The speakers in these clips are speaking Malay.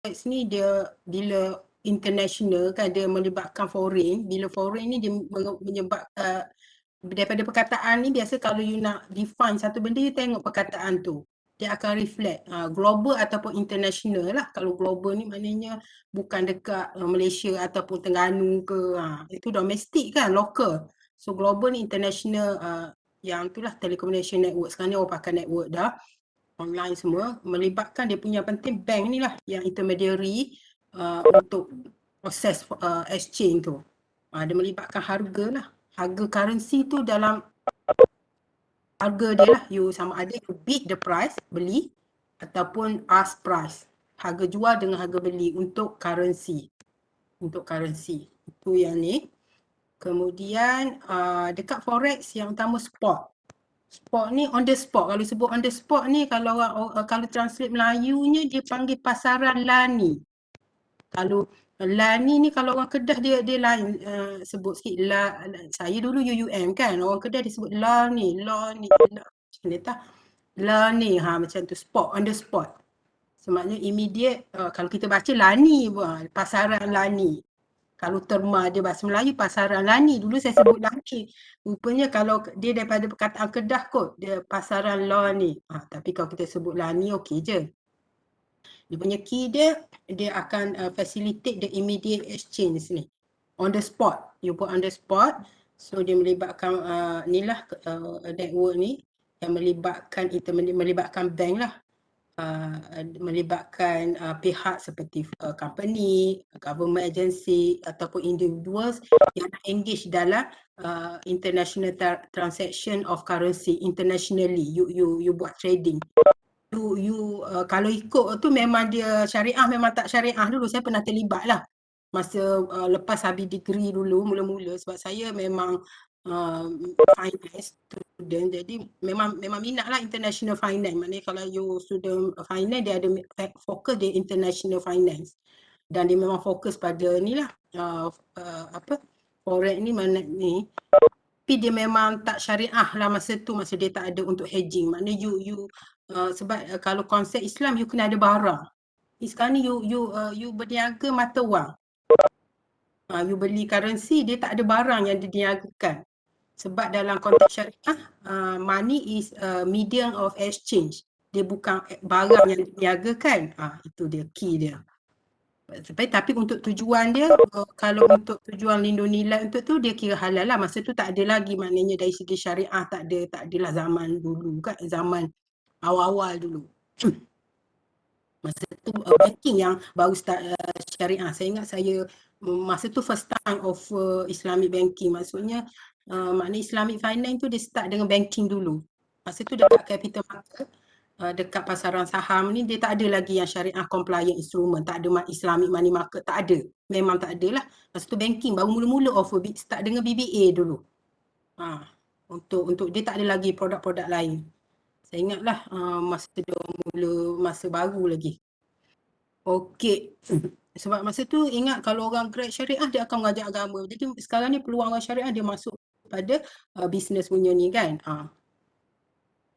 forex ni dia bila international kan dia melibatkan foreign, bila foreign ni dia menyebabkan daripada perkataan ni biasa kalau you nak define satu benda you tengok perkataan tu. Dia akan reflect global ataupun international lah. Kalau global ni maknanya bukan dekat Malaysia ataupun Terengganu ke, itu domestik kan, local. So global ni international, yang itulah telecommunication network. Sekarang ni orang pakai network dah, online semua, melibatkan dia punya penting bank ni lah yang intermediary untuk proses exchange tu. Dia melibatkan harga lah. Harga currency tu dalam harga dia lah, you sama ada you bid the price, beli, ataupun ask price. Harga jual dengan harga beli untuk currency. Untuk currency. Itu yang ni. Kemudian dekat forex yang utama spot. Spot ni on the spot. Kalau sebut on the spot ni, kalau kalau translate Melayunya dia panggil pasaran lani. Kalau lani ni kalau orang Kedah dia lain sebut sikit. Saya dulu UUM kan, orang Kedah dia sebut lani. Macam ni tak? Lani, macam tu, spot, on the spot. Semaknanya immediate, kalau kita baca lani, pasaran lani. Kalau terma dia bahasa Melayu, pasaran lani. Dulu saya sebut lani. Rupanya kalau dia daripada perkataan Kedah kot, dia pasaran lani. Tapi kalau kita sebut lani, okey je. Dia punya key dia akan facilitate the immediate exchange ni. On the spot. You put on the spot. So dia melibatkan network ni yang melibatkan bank lah. Melibatkan pihak seperti company, government agency ataupun individuals yang engage dalam international transaction of currency internationally. You buat trading. Kalau ikut tu memang dia syariah, memang tak syariah dulu. Saya pernah terlibat lah masa lepas habis degree dulu mula-mula, sebab saya memang finance student, jadi memang minat lah international finance. Maknanya kalau you student finance, dia ada fokus dia international finance, dan dia memang fokus pada ni lah forex ni, mana ni. Tapi dia memang tak syariah lah masa tu, masa dia tak ada untuk hedging. Maknanya sebab kalau konsep Islam you kena ada barang. Sekarang ni you berniaga mata wang. You beli currency, dia tak ada barang yang diniagakan. Sebab dalam konteks syariah, money is a medium of exchange. Dia bukan barang yang diniagakan. Itu dia, key dia. Tapi untuk tujuan dia, kalau untuk tujuan lindung nilai untuk tu, dia kira halal lah. Masa tu tak ada lagi, maknanya dari segi syariah tak adalah zaman dulu kan, zaman awal-awal dulu. Masa tu banking yang baru start syariah. Saya ingat saya masa tu first time of Islamic banking. Maksudnya maknanya Islamic finance tu dia start dengan banking dulu. Masa tu dekat capital market, dekat pasaran saham ni dia tak ada lagi yang syariah compliant instrument. Tak ada Islamic money market, tak ada. Memang tak ada lah. Masa tu banking baru mula-mula offer, start dengan BBA dulu. Untuk dia tak ada lagi produk-produk lain. Saya ingatlah masa dia mula, masa baru lagi. Okey. Sebab masa tu ingat kalau orang grad syariah dia akan mengajar agama. Jadi sekarang ni peluang orang syariah dia masuk pada bisnes punya ni kan.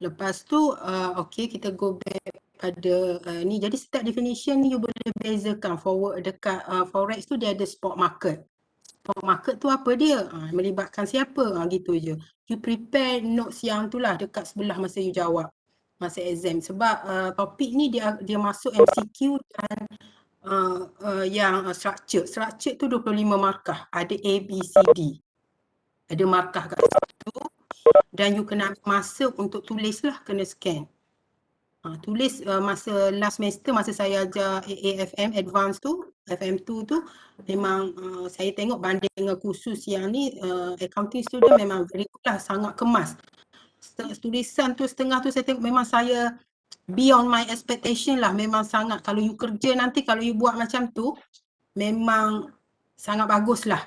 Lepas tu okey, kita go back pada ni. Jadi setiap definition ni you boleh bezakan forward dekat forex tu dia ada spot market. Spot market tu apa dia? Melibatkan siapa? Gitu je. You prepare notes yang tu lah dekat sebelah masa you jawab masa exam. Sebab topik ni dia masuk MCQ dan yang structure. Structure tu 25 markah. Ada A, B, C, D. Ada markah kat situ. Dan you kena masa untuk tulis lah, kena scan. Tulis masa last semester, masa saya ajar AAFM Advance tu, FM2 tu, memang saya tengok banding dengan kursus yang ni, accounting student memang very good lah, sangat kemas. Tulisan tu setengah tu saya tengok memang saya beyond my expectation lah, memang sangat. Kalau you kerja nanti, kalau you buat macam tu, memang sangat bagus lah.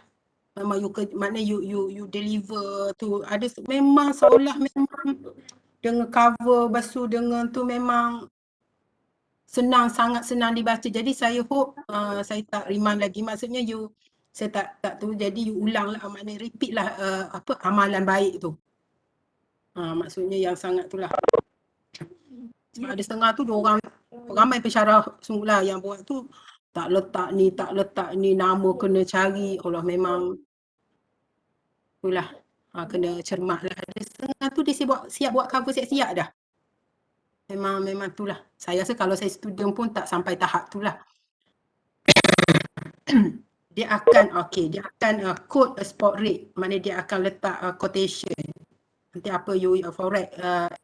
Memang you deliver tu, ada memang seolah memang dengan cover, lepas tu dengan tu memang senang, sangat senang dibaca. Jadi saya hope saya tak remind lagi. Maksudnya saya tak tu, jadi you ulang lah, maknanya repeat lah amalan baik tu. Maksudnya yang sangat tu lah. Sebab ada setengah tu dia orang ramai pensyarah sungguhlah yang buat tu tak letak ni, nama kena cari. Allah memang itulah. Kena cermat lah. Ada setengah tu dia siap buat cover siap-siap dah. Memang itulah. Saya rasa kalau saya student pun tak sampai tahap tu lah. Dia akan quote a spot rate. Maknanya dia akan letak quotation. Nanti apa forex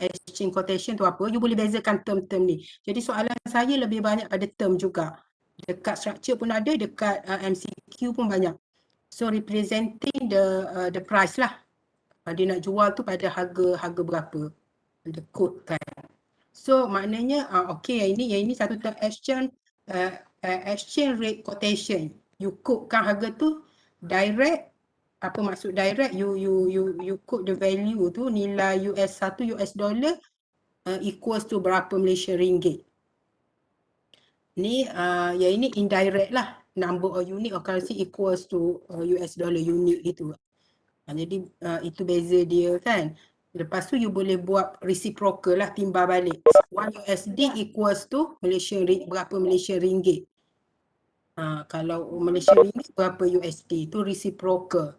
exchange quotation tu apa, you boleh bezakan term-term ni. Jadi soalan saya lebih banyak pada term juga. Dekat structure pun ada, dekat MCQ pun banyak. So representing the price lah. Dia nak jual tu pada harga berapa. The code kan. So maknanya yang ini satu term exchange rate quotation. You quotekan harga tu direct. Apa maksud direct? You quote the value tu, nilai $1 equals to berapa Malaysian ringgit. Ni yang ini indirect lah. Number of unit of currency equals to US dollar unit gitu. Jadi itu beza dia kan. Lepas tu you boleh buat reciprocal lah, timbal balik. 1 USD equals to berapa Malaysian ringgit. Kalau Malaysian ringgit berapa USD, tu reciprocal.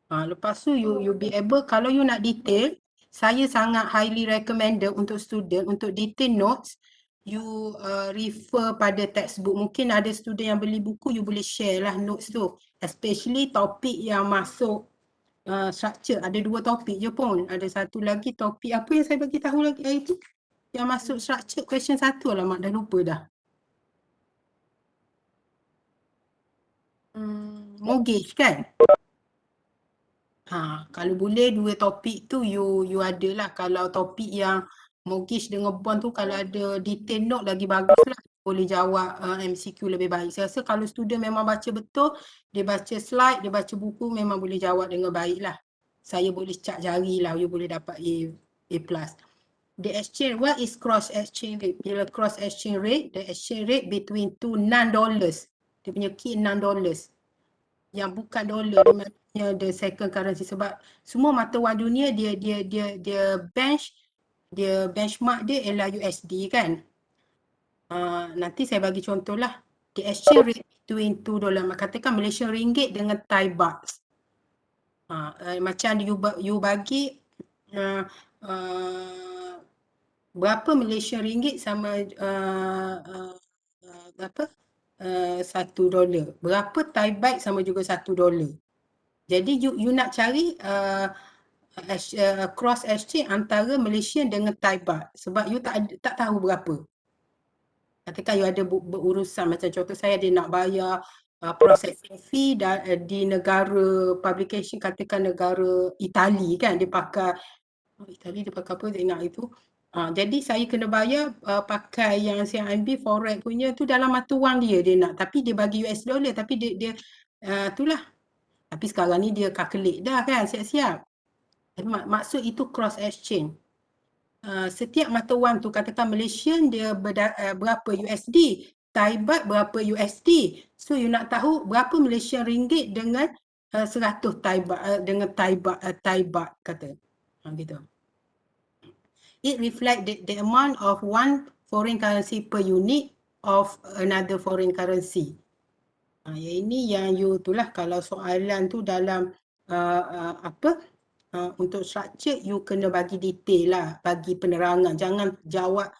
Lepas tu you be able, kalau you nak detail, saya sangat highly recommended untuk student, untuk detail notes, you refer pada textbook. Mungkin ada student yang beli buku, you boleh share lah notes tu. Especially topik yang masuk structure. Ada 2 topik je pun. Ada satu lagi topik, apa yang saya bagi tahu lagi hari tu? Yang masuk structure question 1, alamak dah lupa dah. Mortgage kan? Kalau boleh 2 topik tu you adalah. Kalau topik yang mortgage dengan bond tu kalau ada detail note lagi bagus lah. Boleh jawab MCQ lebih baik. Saya rasa kalau student memang baca betul, dia baca slide, dia baca buku, memang boleh jawab dengan baik lah. Saya boleh cap jari lah, you boleh dapat A+. The exchange, what is cross exchange rate? Bila cross exchange rate, the exchange rate between two non-dollars. Dia punya key non-dollars. Yang bukan dolar, dia maknanya the second currency. Sebab semua mata wang dunia dia benchmark dia ialah USD kan. Nanti saya bagi contoh lah. The exchange rate between $2. Katakan Malaysian ringgit dengan Thai baht. Macam you bagi berapa Malaysian ringgit sama berapa? $1. Berapa Thai baht sama juga $1. Jadi you nak cari cross exchange antara Malaysian dengan Thai baht. Sebab you tak tahu berapa. Katakan you ada berurusan, macam contoh saya dia nak bayar processing fee di negara publication, katakan negara Itali kan, dia pakai Itali dia pakai apa, saya ingat itu. Jadi saya kena bayar pakai yang saya ambil forex punya tu dalam mata wang dia nak, tapi dia bagi US dollar, tapi dia itulah. Tapi sekarang ni dia calculate dah kan, siap-siap. Maksud itu cross exchange. Setiap mata wang tu, katakan Malaysian dia berapa USD, Thai baht berapa USD. So you nak tahu berapa Malaysian ringgit dengan 100 Thai baht dengan Thai baht kata. Gitu. It reflect the amount of one foreign currency per unit of another foreign currency. Yang ini yang you itulah, kalau soalan tu dalam untuk structure you kena bagi detail lah, bagi penerangan. Jangan jawab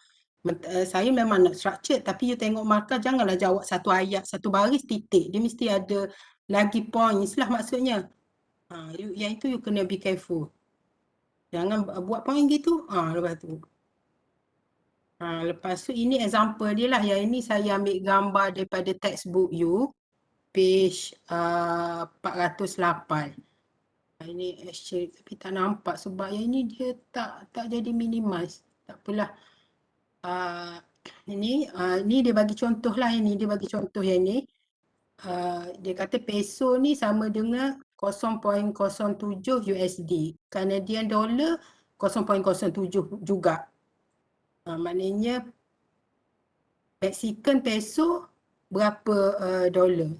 saya memang nak structure, tapi you tengok markah, janganlah jawab satu ayat, satu baris, titik. Dia mesti ada lagi points lah maksudnya. Yang itu you kena be careful. Jangan buat point gitu. Lepas tu. Lepas tu ini example dia lah. Yang ini saya ambil gambar daripada textbook you. Page 408. Ini exchange, tapi tak nampak sebab yang ini dia tak jadi minimize. Tak apalah. Ini dia bagi contoh lah, ini dia bagi contoh yang ni. Dia kata peso ni sama dengan 0.07 USD. Canadian dollar 0.07 juga. Maknanya Mexican peso berapa dolar.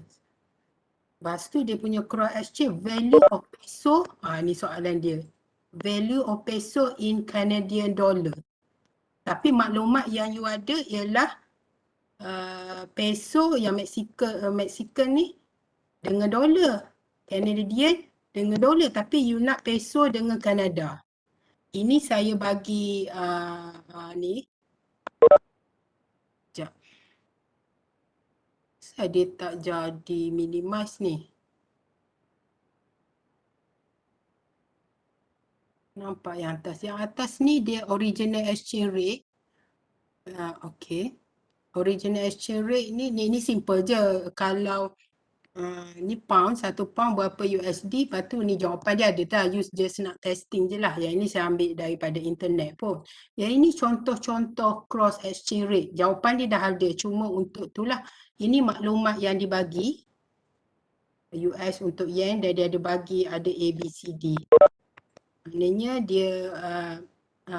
Lepas tu dia punya cross exchange, value of peso, ni soalan dia. Value of peso in Canadian dollar. Tapi maklumat yang you ada ialah peso yang Mexican ni dengan dolar. Canadian dengan dolar, tapi you nak peso dengan Kanada. Ini saya bagi ni. Sekejap. Saya dia tak jadi minimize ni. Nampak yang atas. Yang atas ni dia original exchange rate. Okay. Original exchange rate ni simple je. Kalau ni pound, 1 pound berapa USD, lepas tu ni jawapan dia ada tak, you just nak testing je lah. Yang ini saya ambil daripada internet pun. Yang ini contoh-contoh cross exchange rate. Jawapan dia dah ada, cuma untuk tu lah. Ini maklumat yang dibagi. US untuk yen, dia ada bagi ada A, B, C, D. Maknanya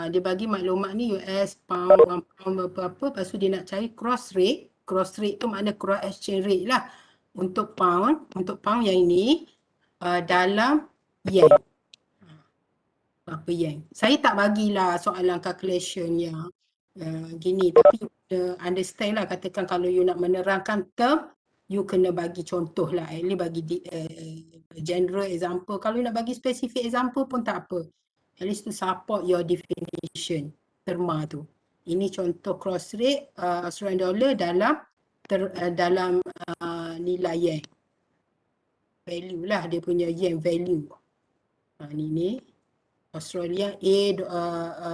dia bagi maklumat ni US, pound, 1 pound berapa, lepas tu dia nak cari cross rate. Cross rate tu makna cross exchange rate lah. Untuk pound yang ini dalam yen. Berapa yen. Saya tak bagilah soalan calculation yang gini, tapi understand lah, katakan kalau you nak menerangkan term, you kena bagi contoh lah, at least bagi general example. Kalau you nak bagi specific example pun tak apa. At least to support your definition, terma tu. Ini contoh cross rate Australian dollar dalam nilai yen. Value lah dia punya yen value. Ni Australia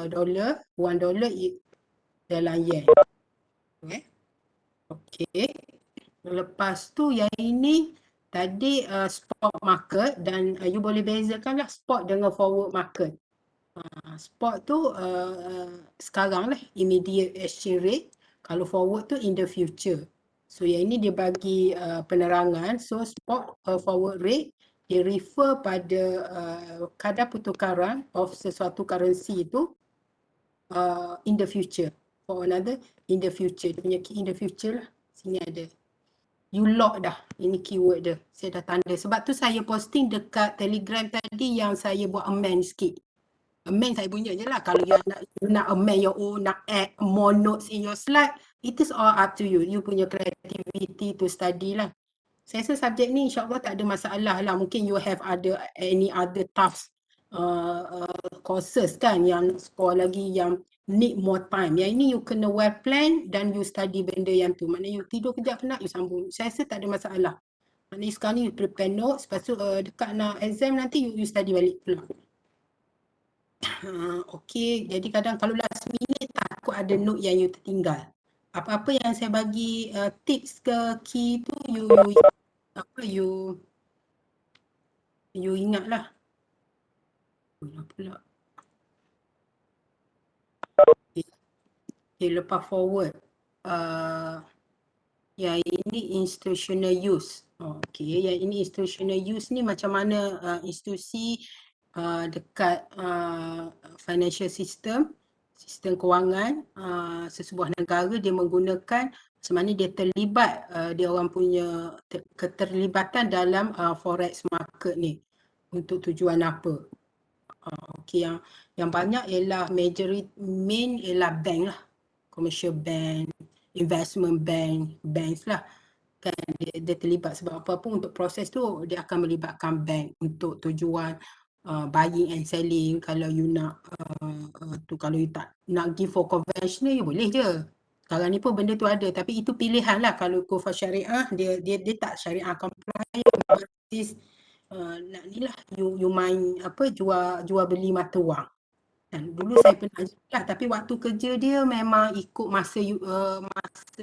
dollar, $1 dalam yen. Okay. Lepas tu yang ini tadi spot market, dan you boleh bezakan lah spot dengan forward market. Spot tu sekarang lah, immediate exchange rate. Kalau forward tu in the future. So yang ini dia bagi penerangan. So spot forward rate dia refer pada kadar pertukaran of sesuatu currency itu in the future. For another, in the future. Dia punya key in the future lah. Sini ada. You lock dah. Ini keyword dia. Saya dah tanda. Sebab tu saya posting dekat Telegram tadi yang saya buat amend sikit. Amend saya punya je lah. Kalau you nak amend your own, nak add more notes in your slide, it is all up to you. You punya creativity to study lah. Saya rasa subjek ni insyaAllah tak ada masalah lah. Mungkin you have any other tasks, courses kan yang score lagi yang need more time. Yang ini you kena well plan dan you study benda yang tu. Maknanya you tidur kejap penat, you sambung. Saya rasa tak ada masalah. Maknanya sekarang ni you prepare notes, lepas tu dekat nak exam nanti you study balik pula. Okay, jadi kadang kalau last minute takut ada note yang you tertinggal. Apa-apa yang saya bagi tips ke key tu you ingatlah. Pula. Okay, lepas forward. Yang ini institutional use. Okay, yang ini institutional use ni macam mana institusi dekat financial system, sistem kewangan sesebuah negara dia menggunakan, macam mana dia terlibat, dia orang punya keterlibatan dalam forex market ni untuk tujuan apa. Okay, yang banyak ialah main ialah bank lah, commercial bank, investment banks lah kan, dia terlibat. Sebab apa pun untuk proses tu dia akan melibatkan bank untuk tujuan buying and selling. Kalau you nak kalau you tak nak give for conventional, you boleh je. Sekarang ni pun benda tu ada, tapi itu pilihan lah. Kalau go for syariah, dia tak syariah compliant, nak ni lah, you main jual beli mata wang. Dan dulu saya pernah lah, tapi waktu kerja dia memang ikut masa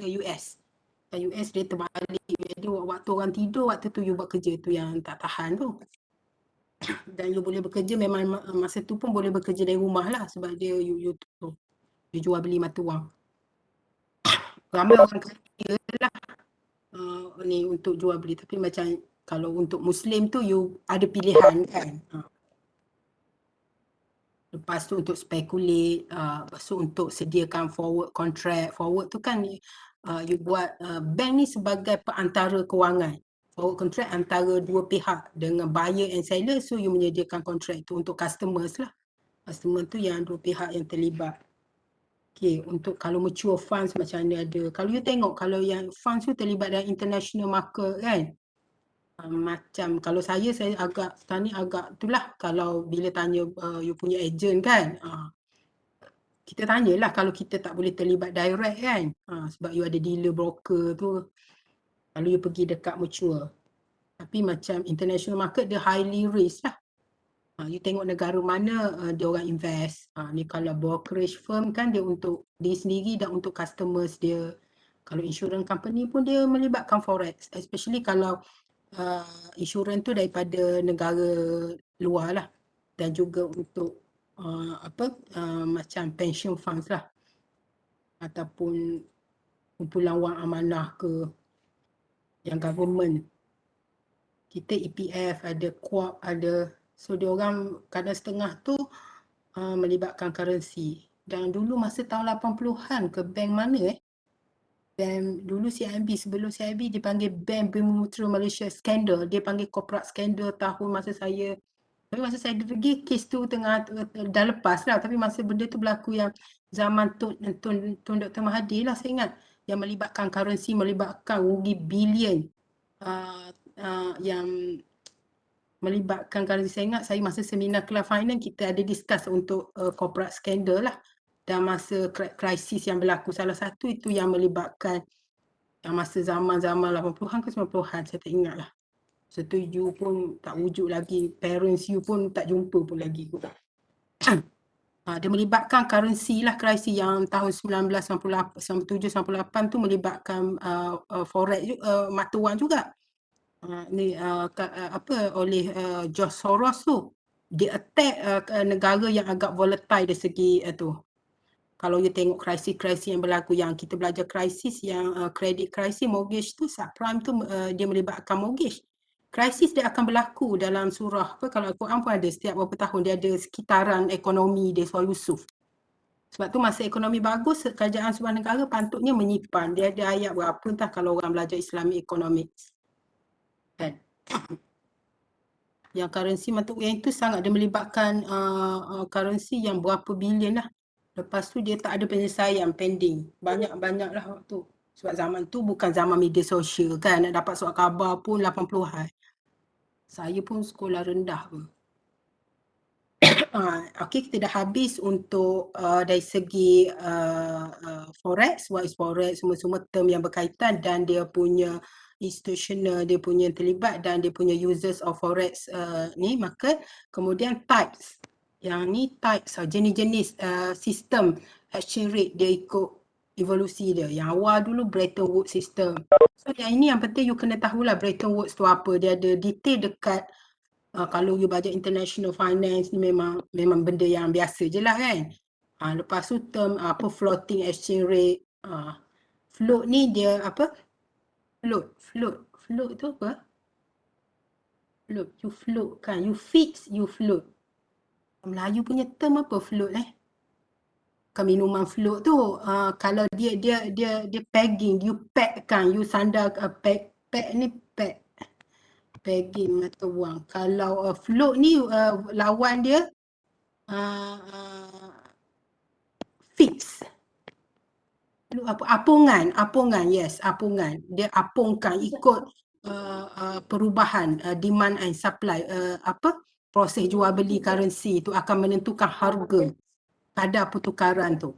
US. US dia terbalik. Jadi waktu orang tidur, waktu tu you buat kerja tu yang tak tahan tu. Dan you boleh bekerja memang masa tu pun boleh bekerja dari rumah lah, sebab dia you jual beli mata wang. Ramai orang kaya lah ni untuk jual beli, tapi macam kalau untuk Muslim tu you ada pilihan kan. Lepas tu untuk speculate, lepas tu untuk sediakan forward contract. Forward tu kan you buat, bank ni sebagai perantara kewangan. Forward contract antara dua pihak dengan buyer and seller, so you menyediakan contract tu untuk customers lah. Customer tu yang dua pihak yang terlibat. Okey, untuk kalau mature funds macam mana ada. Kalau you tengok kalau yang funds tu terlibat dalam international market kan. Macam kalau saya agak sekarang ni agak itulah kalau bila tanya you punya agent kan. Kita tanyalah kalau kita tak boleh terlibat direct kan. Sebab you ada dealer broker tu. Kalau you pergi dekat mature. Tapi macam international market dia highly risk lah. You tengok negara mana dia orang invest. Ni kalau brokerage firm kan dia untuk diri sendiri dan untuk customers dia. Kalau insurance company pun dia melibatkan forex. Especially kalau insurans tu daripada negara luar lah. Dan juga untuk macam pension funds lah. Ataupun kumpulan wang amanah ke yang government. Kita EPF ada, QUAP ada. So diorang kadang setengah tu melibatkan currency. Dan dulu masa tahun 80-an ke bank mana bank dulu CIMB, sebelum CIMB dia panggil Bank Bumiputera Malaysia skandal. Dia panggil corporate skandal tahun masa saya. Tapi masa saya pergi kes tu tengah dah lepas lah. Tapi masa benda tu berlaku yang zaman Tun Dr. Mahathir lah saya ingat. Yang melibatkan currency, melibatkan rugi bilion. Yang melibatkan currency. Saya ingat saya masa seminar Club Finance kita ada discuss untuk corporate scandal lah. Dan masa krisis yang berlaku. Salah satu itu yang melibatkan yang masa zaman-zaman 80-an ke 90-an. Saya tak ingat lah. Setu you pun tak wujud lagi. Parents you pun tak jumpa pun lagi. Dia melibatkan currency lah krisis yang tahun 1997-98 tu melibatkan forex mata wang juga. Oleh George Soros tu. Dia attack negara yang agak volatile dari segi tu. Kalau you tengok krisis-krisis yang berlaku yang kita belajar krisis yang credit krisis, mortgage tu, subprime tu dia melibatkan mortgage. Krisis dia akan berlaku dalam surah kalau Al-Quran pun ada setiap beberapa tahun dia ada sekitaran ekonomi dia Surah Yusuf. Sebab tu masa ekonomi bagus kerajaan sebuah negara patutnya menyimpan. Dia ada ayat berapa entah kalau orang belajar Islamic economics. Kan? Yang currency mata wang itu sangat dia melibatkan currency yang berapa bilion lah. Lepas tu dia tak ada penyelesaian pending. Banyak-banyak lah waktu. Sebab zaman tu bukan zaman media sosial kan. Nak dapat surat khabar pun 80-an. Saya pun sekolah rendah pun. Okey, kita dah habis untuk dari segi forex, what is forex, semua-semua term yang berkaitan dan dia punya institutional, dia punya terlibat dan dia punya users of forex ni market. Kemudian types. Yang ni types, jenis-jenis sistem exchange rate dia ikut evolusi dia. Yang awal dulu Bretton Woods system. So yang ini yang penting you kena tahulah Bretton Woods tu apa. Dia ada detail dekat kalau you belajar international finance ni memang benda yang biasa je lah kan. Lepas tu term floating exchange rate. Float ni dia apa? Float tu apa? Float, you float kan. You fix, you float. Melayu punya term apa float Bukan minuman float tu. Kalau dia pegging, you peg kan. You sandar peg ni peg. Pegging mata wang. Kalau float ni lawan dia fix. Apungan, yes, apungan. Dia apungkan ikut perubahan demand and supply. Proses jual beli currency tu akan menentukan harga kadar pertukaran tu.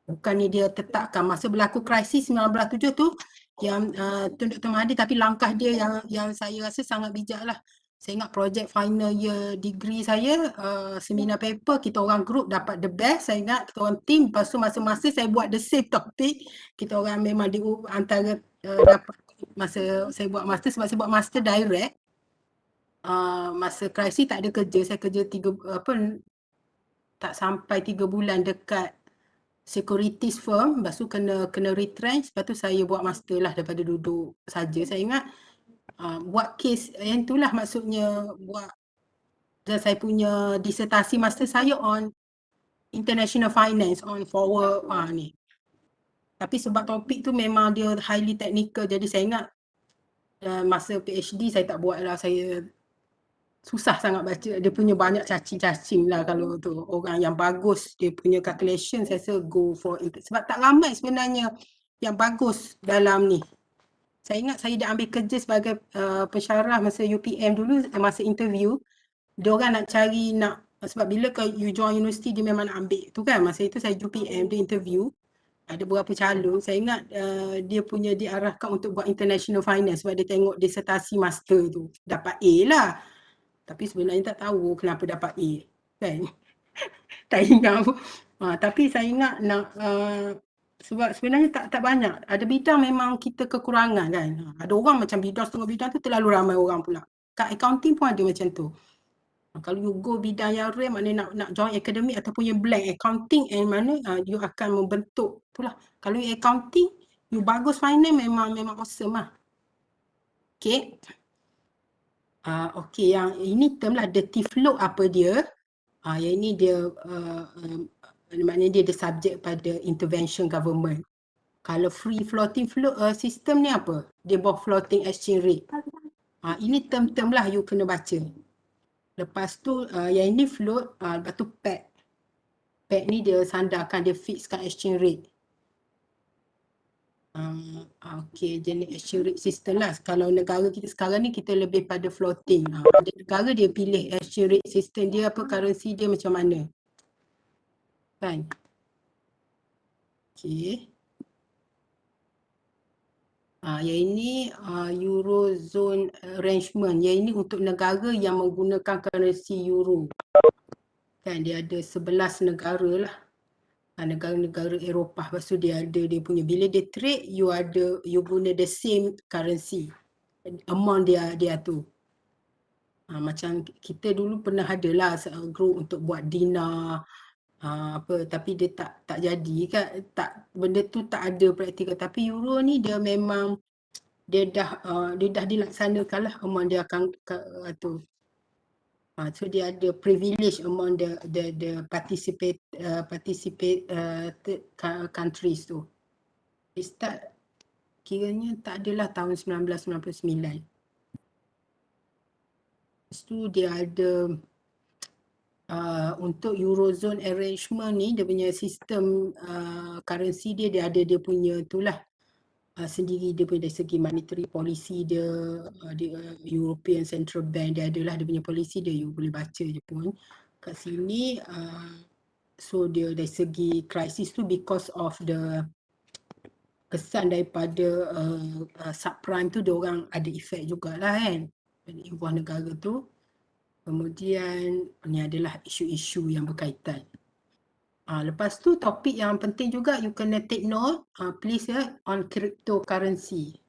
Bukannya dia tetapkan masa berlaku krisis 1997 tu yang Tun Dr. Mahathir, tapi langkah dia yang saya rasa sangat bijak lah. Saya ingat projek final year degree saya, seminar paper, kita orang group dapat the best. Saya ingat kita orang team, lepas tu masa-masa saya buat the same topic. Kita orang memang di antara dapat masa saya buat master, sebab saya buat master direct. Masa krisis tak ada kerja, saya kerja tak sampai 3 bulan dekat securities firm, lepas tu kena retrench, lepas tu saya buat master lah daripada duduk saja. Saya ingat buat case yang itulah maksudnya buat, dan saya punya disertasi master saya on international finance, on forward ni. Tapi sebab topik tu memang dia highly technical, jadi saya ingat masa PhD saya tak buat lah, saya susah sangat baca. Dia punya banyak cacing-cacing lah kalau tu. Orang yang bagus, dia punya calculation saya rasa go for sebab tak ramai sebenarnya yang bagus dalam ni. Saya ingat saya dah ambil kerja sebagai pensyarah masa UPM dulu, masa interview. Diorang nak cari sebab bila you join universiti dia memang nak ambil tu kan. Masa itu saya UPM, dia interview. Ada beberapa calon, saya ingat dia punya diarahkan untuk buat international finance sebab dia tengok disertasi master tu. Dapat A lah. Tapi sebenarnya tak tahu kenapa dapat A. Kan? Tak ingat pun. Tapi saya ingat sebab sebenarnya tak banyak. Ada bidang memang kita kekurangan kan. Ada orang macam bidang setengah bidang tu terlalu ramai orang pula. Kat accounting pun ada macam tu. Kalau you go bidang yang rare, maknanya nak join akademik ataupun yang blank accounting and mana you akan membentuk itulah. Kalau you accounting, you bagus finance memang awesome lah. Okay. Okay, yang ini term lah dirty float apa dia. Yang ini dia maknanya dia ada subject pada intervention government. Kalau free floating float system ni apa? Dia bawa floating exchange rate. Ini term-term lah you kena baca. Lepas tu yang ini float, lepas tu peg. Peg ni dia sandarkan, dia fixkan exchange rate. Okay, jenis exchange rate system lah. Kalau negara kita sekarang ni kita lebih pada floating. Ada negara dia pilih exchange rate system dia apa, currency dia macam mana. Kan? Okay. Yang ini Eurozone arrangement. Yang ini untuk negara yang menggunakan currency euro. Kan dia ada 11 negara lah. Negara-negara Eropah. Lepas tu dia ada dia punya. Bila dia trade, you guna the same currency. Amount dia tu. Macam kita dulu pernah ada lah group untuk buat dinar. Tapi dia tak jadi kan. Benda tu tak ada praktikal. Tapi euro ni dia memang dia dah dilaksanakan lah amount dia akan tu. So dia ada privilege among the participate countries tu. Dia start kiranya tak adalah tahun 1999. Lepas tu dia ada untuk Eurozone arrangement ni, dia punya sistem currency dia ada dia punya itulah. Sendiri dia punya dari segi monetary policy dia, European Central Bank dia adalah dia punya policy dia, you boleh baca je pun. Kat sini so dia dari segi krisis tu because of the kesan daripada subprime tu dia orang ada efek jugalah kan di buah negara tu. Kemudian ni adalah isu-isu yang berkaitan. Lepas tu topik yang penting juga you kena take note please on cryptocurrency.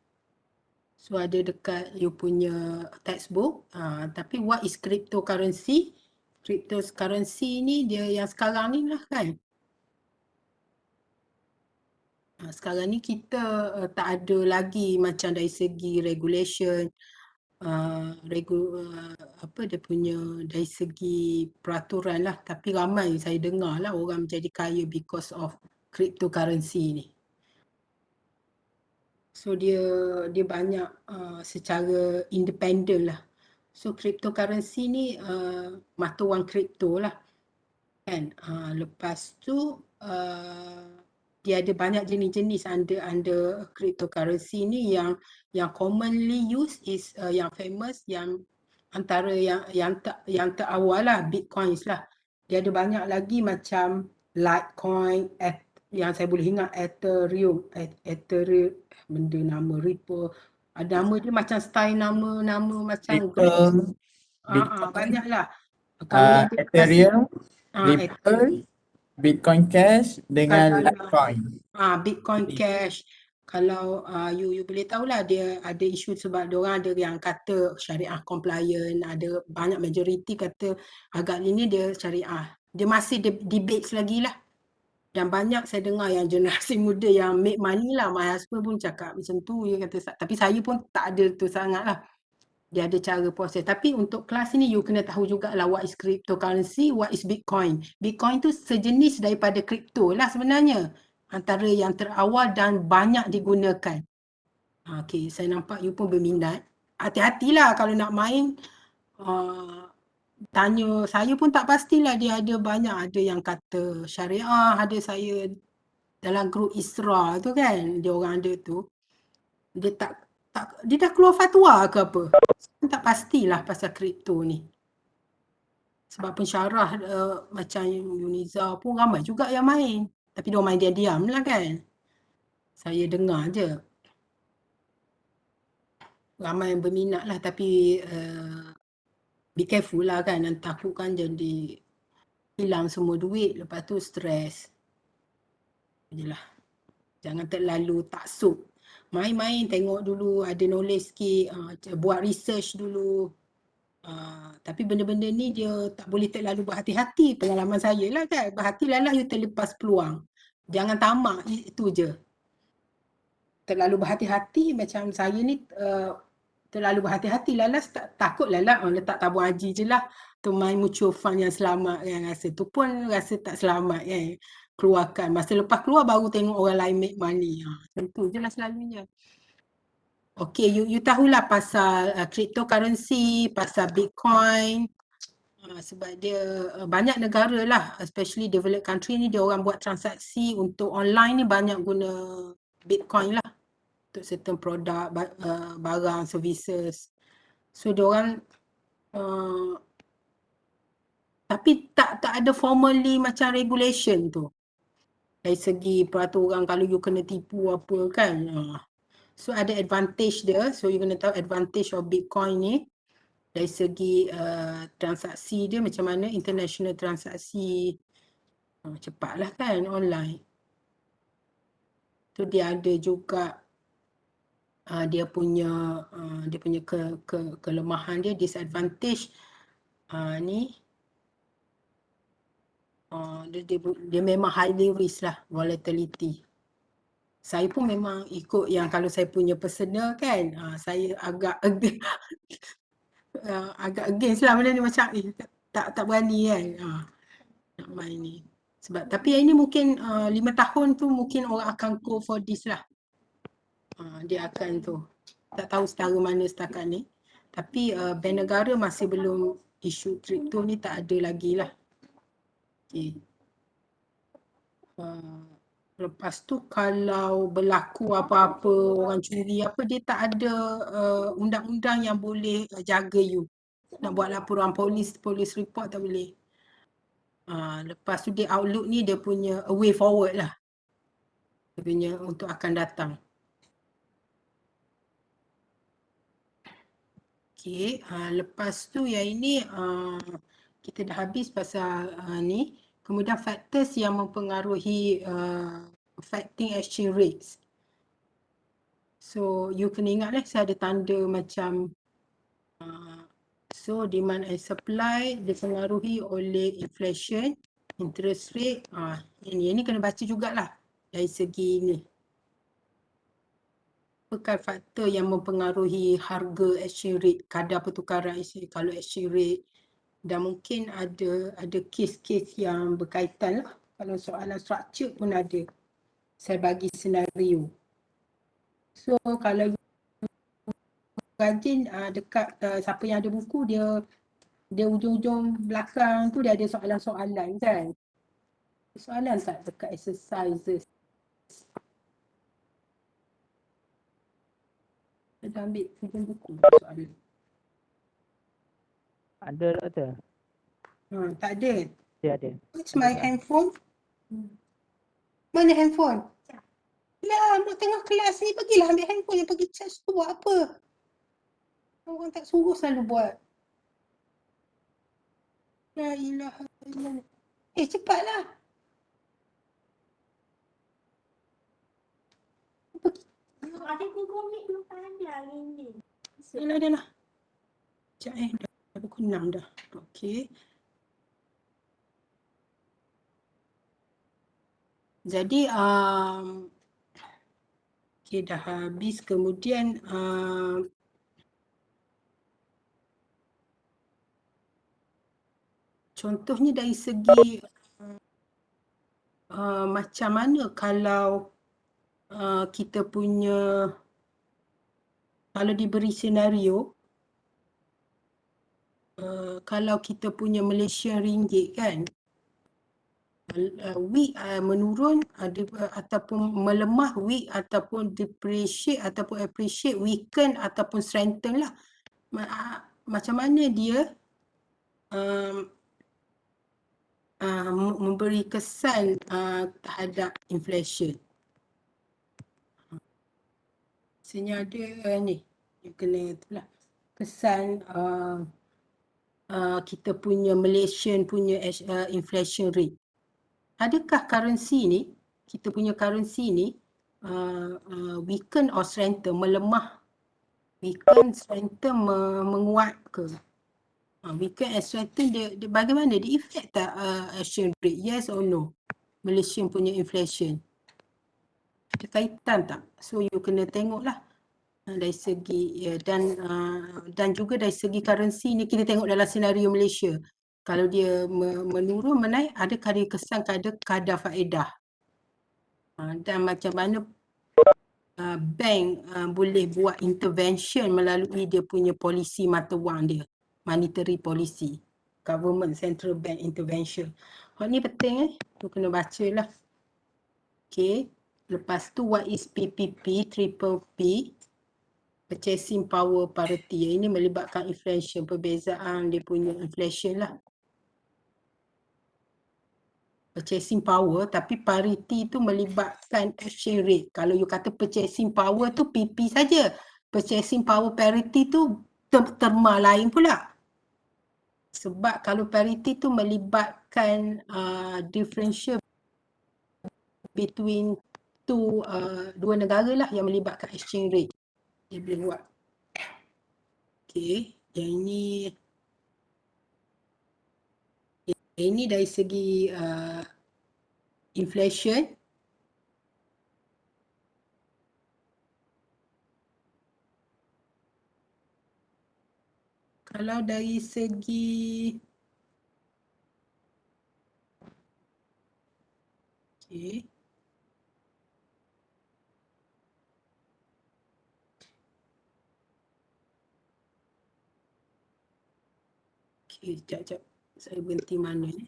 So ada dekat you punya textbook. Tapi what is cryptocurrency? Cryptocurrency ni dia yang sekarang ni lah kan. Sekarang ni kita tak ada lagi macam dari segi regulation, dia punya dari segi peraturan lah. Tapi ramai saya dengar lah orang menjadi kaya because of cryptocurrency ni. So dia banyak secara independent lah. So cryptocurrency ni mata wang kripto lah kan. Lepas tu dia ada banyak jenis-jenis under cryptocurrency ni. Yang commonly used is yang famous, yang antara yang terawal lah Bitcoins lah. Dia ada banyak lagi macam Litecoin, yang saya boleh ingat Ethereum, benda nama Ripple. Nama dia macam style nama macam Bitcoin, banyak lah. Kalau yang Ethereum, Ripple, Bitcoin Cash dengan Litecoin. Bitcoin Cash. Kalau you boleh tahulah dia ada isu sebab dia orang ada yang kata syariah compliant, ada banyak majoriti kata agak ini dia syariah. Dia masih debate lagi lah. Dan banyak saya dengar yang generasi muda yang make money lah. My husband pun cakap macam tu. Dia kata, tapi saya pun tak ada tu sangat lah. Dia ada cara proses. Tapi untuk kelas ni you kena tahu jugalah what is cryptocurrency, what is Bitcoin. Bitcoin tu sejenis daripada kripto lah sebenarnya. Antara yang terawal dan banyak digunakan. Okay, saya nampak you pun berminat. Hati-hatilah kalau nak main. tanya, saya pun tak pastilah, dia ada banyak, ada yang kata syariah, ada saya dalam grup Isra tu kan, dia orang ada tu, dia dia dah keluar fatwa ke apa. Saya tak pastilah pasal kripto ni. Sebab pensyarah macam Yuniza pun ramai juga yang main. Tapi dia main diam-diam lah kan. Saya dengar je. Ramai yang berminat lah, tapi be careful lah kan. Takutkan jadi hilang semua duit, lepas tu stres. Yalah, jangan terlalu taksub. Main-main, tengok dulu, ada knowledge sikit, buat research dulu. Tapi benda-benda ni dia tak boleh terlalu berhati-hati. Pengalaman saya lah kan, berhati-hatilah you terlepas peluang. Jangan tamak, itu je. Terlalu berhati-hati, macam saya ni terlalu berhati-hati, lalas takutlah lah, letak tabung haji je lah, tu main mutual fund yang selamat kan, rasa tu pun rasa tak selamat kan, keluarkan, masa lepas keluar baru tengok orang lain make money, macam tu je lah selalunya. Okay, you tahulah pasal cryptocurrency, pasal Bitcoin, sebab dia banyak negara lah, especially developed country ni, dia orang buat transaksi untuk online ni banyak guna Bitcoin lah untuk certain produk, barang, services. So diorang tapi tak ada formally macam regulation tu. Dari segi peraturan kalau you kena tipu apa kan. So ada advantage dia. So you kena tahu advantage of Bitcoin ni. Dari segi transaksi dia macam mana, international transaksi cepat lah kan online. Tu dia ada juga dia punya kelemahan dia, disadvantage ni dia memang highly risk lah, volatility. Saya pun memang ikut yang kalau saya punya personal kan, saya agak agak against lah benda ni, macam tak berani kan nak main ni. Sebab tapi yang ini mungkin 5 tahun tu mungkin orang akan go for this lah. Dia akan tu. Tak tahu setara mana setakat ni. Tapi bank negara masih belum isu kripto ni, tak ada lagi lah. Okay. Lepas tu kalau berlaku apa-apa, orang curi apa, dia tak ada undang-undang yang boleh jaga you. Nak buat laporan polis report tak boleh. Lepas tu dia outlook ni, dia punya a way forward lah. Dia punya untuk akan datang. Okay, lepas tu yang ini kita dah habis pasal ni. Kemudian factors yang mempengaruhi affecting exchange rates. So you kena ingat lah, saya ada tanda macam so demand and supply dipengaruhi oleh inflation, interest rate. Ini kena baca jugalah dari segi ni. Apakah faktor yang mempengaruhi harga exchange rate, kadar pertukaran exchange, kalau exchange rate, dan mungkin ada kes-kes yang berkaitan lah. Kalau soalan structure pun ada. Saya bagi senario. So kalau rajin dekat siapa yang ada buku, dia ujung-ujung belakang tu dia ada soalan-soalan kan. Soalan tak dekat exercises. Saya dah ambil ujung buku soalan. Ada doktor? Tak ada. Dia ada. Where's my handphone? Mana handphone? Lah, nak tengah kelas ni, pergilah ambil handphone yang pergi charge tu, buat apa? Orang tak suruh selalu buat. La ilaha illallah. Cepatlah. Ada Google Meet belum ada hari ni. Dah lah. Sekejap dah pukul 6 dah. Okey. Jadi okay, dah habis. Kemudian contohnya dari segi macam mana kalau kita punya, kalau diberi senario kalau kita punya Malaysian ringgit kan, weak menurun ataupun melemah, weak ataupun depreciate ataupun appreciate, weaken ataupun strengthen lah. Macam mana dia memberi kesan terhadap inflation. Sebenarnya ada ni, you kena itulah kesan kita punya Malaysian punya inflation rate. Adakah currency ni, kita punya currency ni weaken or strengthen, melemah, weaken, strengthen, menguat ke? Weaken and strengthen dia bagaimana? Dia effect tak exchange rate? Yes or no? Malaysian punya inflation. Ada kaitan tak? So you kena tengoklah dari segi dan juga dari segi currency ni kita tengok dalam senario Malaysia. Kalau dia menurun, menaik, adakah dia kesan kepada kadar faedah? Dan macam mana bank boleh buat intervention melalui dia punya polisi mata wang dia, monetary policy, government central bank intervention. Ni penting tu kena baca lah. Okay, lepas tu what is PPP, triple P, purchasing power parity. Ini melibatkan inflation, perbezaan dia punya inflation lah. Purchasing power, tapi parity tu melibatkan exchange rate. Kalau you kata purchasing power tu PP saja. Purchasing power parity tu terma lain pula. Sebab kalau parity tu melibatkan differential between dua negara lah yang melibatkan exchange rate. Dia boleh buat. Okay, yang ini dari segi inflation. Kalau dari segi okay. Okay, sekejap. Saya berhenti mana ni?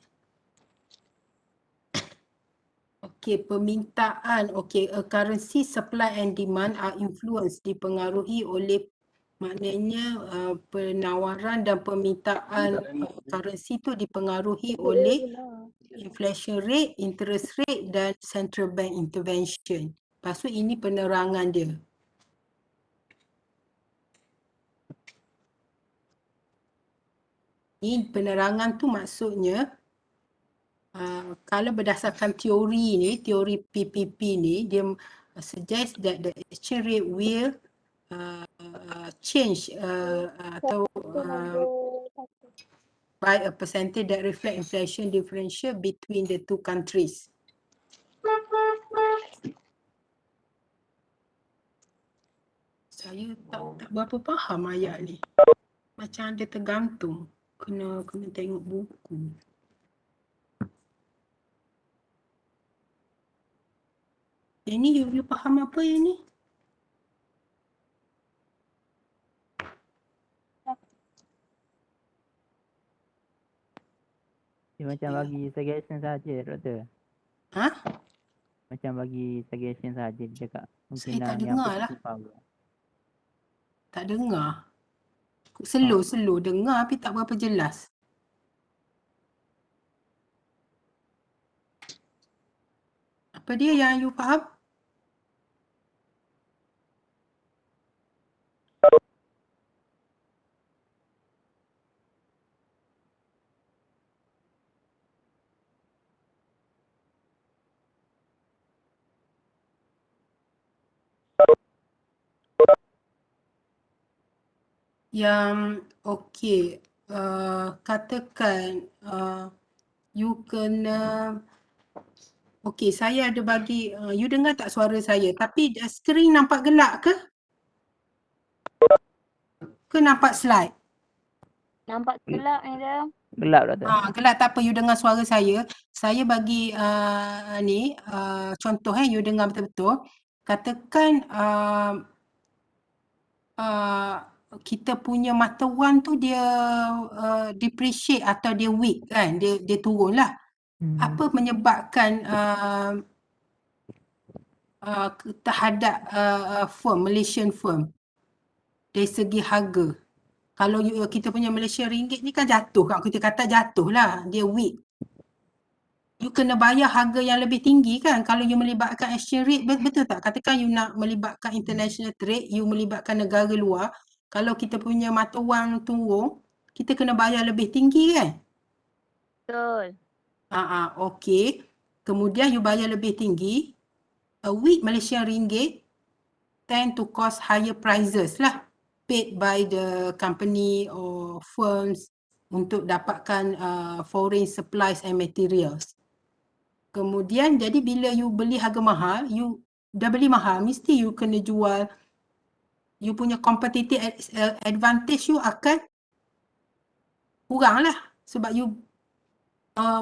Okay, permintaan. Okay, a currency supply and demand are influenced, dipengaruhi oleh maknanya penawaran dan permintaan currency tu dipengaruhi oleh inflation rate, interest rate dan central bank intervention. Lepas tu ini penerangan dia. Ini penerangan tu maksudnya kalau berdasarkan teori ni, teori PPP ni, dia suggest that the exchange rate will change atau by a percentage that reflect inflation differential between the two countries. Saya tak berapa faham ayat ni. Macam ada tergantung. Kena tengok buku. Yang ni you faham apa yang ni? Dia macam bagi suggestion saja, doktor. Ha? Macam bagi suggestion saja dia cakap. Saya tak Yang dengar lah. power. Tak dengar. Slow dengar tapi tak berapa jelas. Apa dia yang you faham? Yang okey, katakan you kena okey, saya ada bagi you dengar tak suara saya, tapi skrin nampak gelap ke? Ke nampak slide? Nampak gelap ni dah. Gelap, doktor. Gelap tak apa, you dengar suara saya. Saya bagi contoh you dengar betul-betul. Katakan kita punya mata wang tu dia depreciate atau dia weak kan, dia turun lah. Apa menyebabkan terhadap firm, Malaysian firm dari segi harga? Kalau kita punya Malaysian ringgit ni kan jatuh kan, kita kata jatuh lah, dia weak. You kena bayar harga yang lebih tinggi kan kalau you melibatkan exchange rate, betul tak? Katakan you nak melibatkan international trade, you melibatkan negara luar, kalau kita punya mata wang turun, kita kena bayar lebih tinggi kan? Betul. Okey. Kemudian you bayar lebih tinggi, a weak Malaysian ringgit tend to cost higher prices lah paid by the company or firms untuk dapatkan foreign supplies and materials. Kemudian jadi bila you beli harga mahal, you dah beli mahal, mesti you kena jual, you punya competitive advantage you akan kurang lah. Sebab you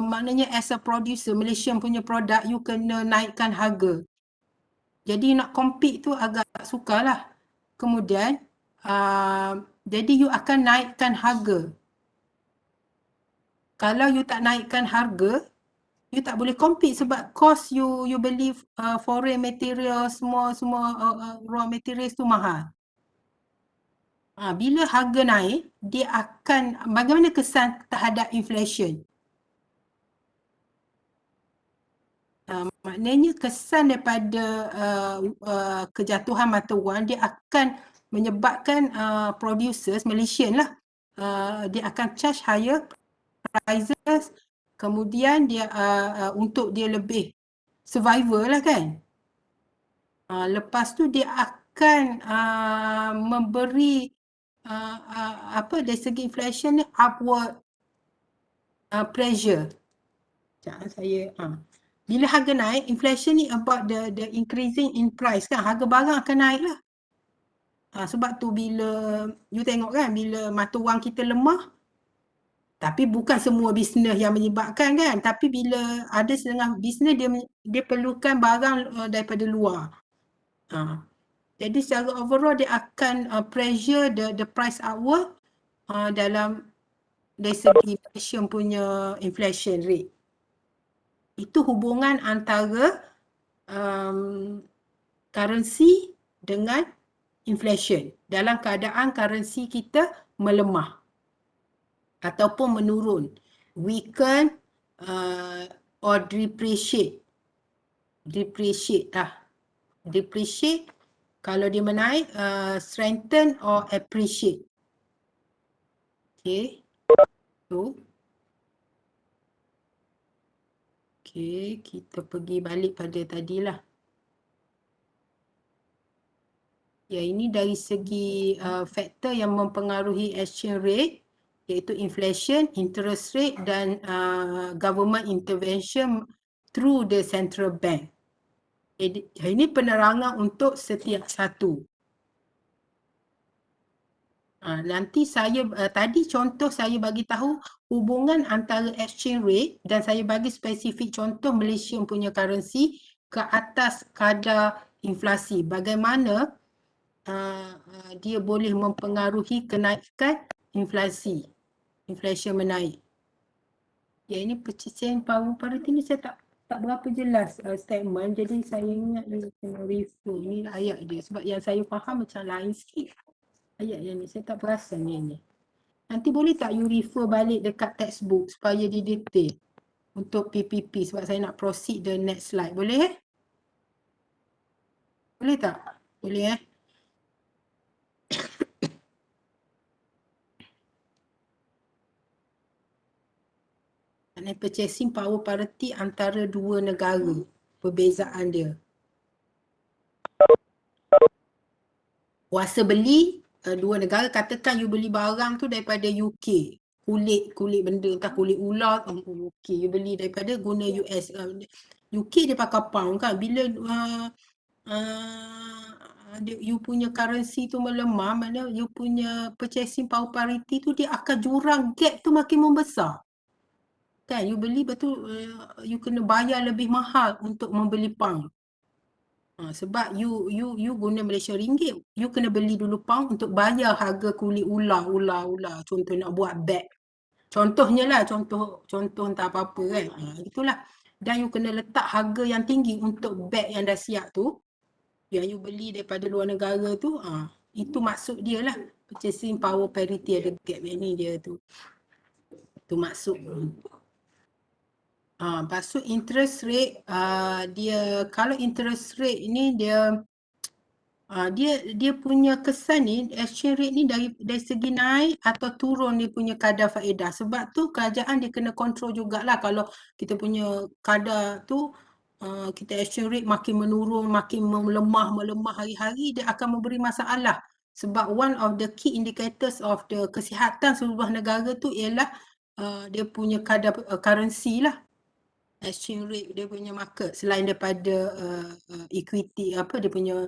maknanya as a producer, Malaysian punya produk, you kena naikkan harga. Jadi nak compete tu agak sukar lah. Kemudian, jadi you akan naikkan harga. Kalau you tak naikkan harga, you tak boleh compete sebab cost you beli foreign material, semua raw materials tu mahal. Bila harga naik, dia akan, bagaimana kesan terhadap inflation? Maknanya kesan daripada kejatuhan mata wang, dia akan menyebabkan producers, Malaysian lah, dia akan charge higher prices, kemudian dia untuk dia lebih survival lah kan. Lepas tu dia akan memberi dari segi inflation ni upward pressure. Bila harga naik, inflation ni about the increasing in price kan, harga barang akan naik lah. Sebab tu bila you tengok kan, bila mata wang kita lemah, tapi bukan semua bisnes yang menyebabkan kan, tapi bila ada setengah bisnes dia perlukan barang daripada luar. Jadi secara overall dia akan pressure the price upward dalam dari segi Malaysia punya inflation rate. Itu hubungan antara currency dengan inflation dalam keadaan currency kita melemah ataupun menurun, weaken or depreciate. Depreciate kalau dia menaik, strengthen or appreciate. Okay. Okay, kita pergi balik pada tadilah. Ya, ini dari segi faktor yang mempengaruhi exchange rate, iaitu inflation, interest rate dan government intervention through the central bank. Ini penerangan untuk setiap satu. Nanti saya tadi contoh saya bagi tahu hubungan antara exchange rate dan saya bagi spesifik contoh Malaysia punya currency ke atas kadar inflasi. Bagaimana dia boleh mempengaruhi kenaikan inflasi. Inflation menaik. Ya, ini purchasing power parity ni saya tak berapa jelas statement, jadi saya ingat dia kena refer ni ayat dia sebab yang saya faham macam lain sikit. Ayat yang ni, saya tak perasan ni. Nanti boleh tak you refer balik dekat textbook supaya dia detail untuk PPP sebab saya nak proceed the next slide. Boleh Boleh tak? Boleh Purchasing power parity antara dua negara, perbezaan dia. Kuasa beli dua negara, katakan you beli barang tu daripada UK, kulit benda, entah kulit ular, UK, you beli daripada guna US. UK dia pakai pound kan, bila you punya currency tu melemah, maknanya you punya purchasing power parity tu dia akan jurang gap tu makin membesar. Kan, you beli betul, you kena bayar lebih mahal untuk membeli pound. Sebab you guna Malaysia ringgit, you kena beli dulu pound untuk bayar harga kulit ular. Contoh nak buat bag. Contohnya lah, contoh entah apa-apa kan. Itulah. Dan you kena letak harga yang tinggi untuk bag yang dah siap tu. Yang you beli daripada luar negara tu. Itu maksud dia lah. Purchasing power parity ada gap yang ni dia tu. Itu maksud. Maksud interest rate, dia kalau interest rate ni dia punya kesan ni, exchange rate ni dari segi naik atau turun dia punya kadar faedah. Sebab tu kerajaan dia kena kontrol jugalah kalau kita punya kadar tu kita exchange rate makin menurun, makin melemah hari-hari, dia akan memberi masalah. Sebab one of the key indicators of the kesihatan sebuah negara tu ialah dia punya kadar currency lah. Exchange rate dia punya market selain daripada equity dia punya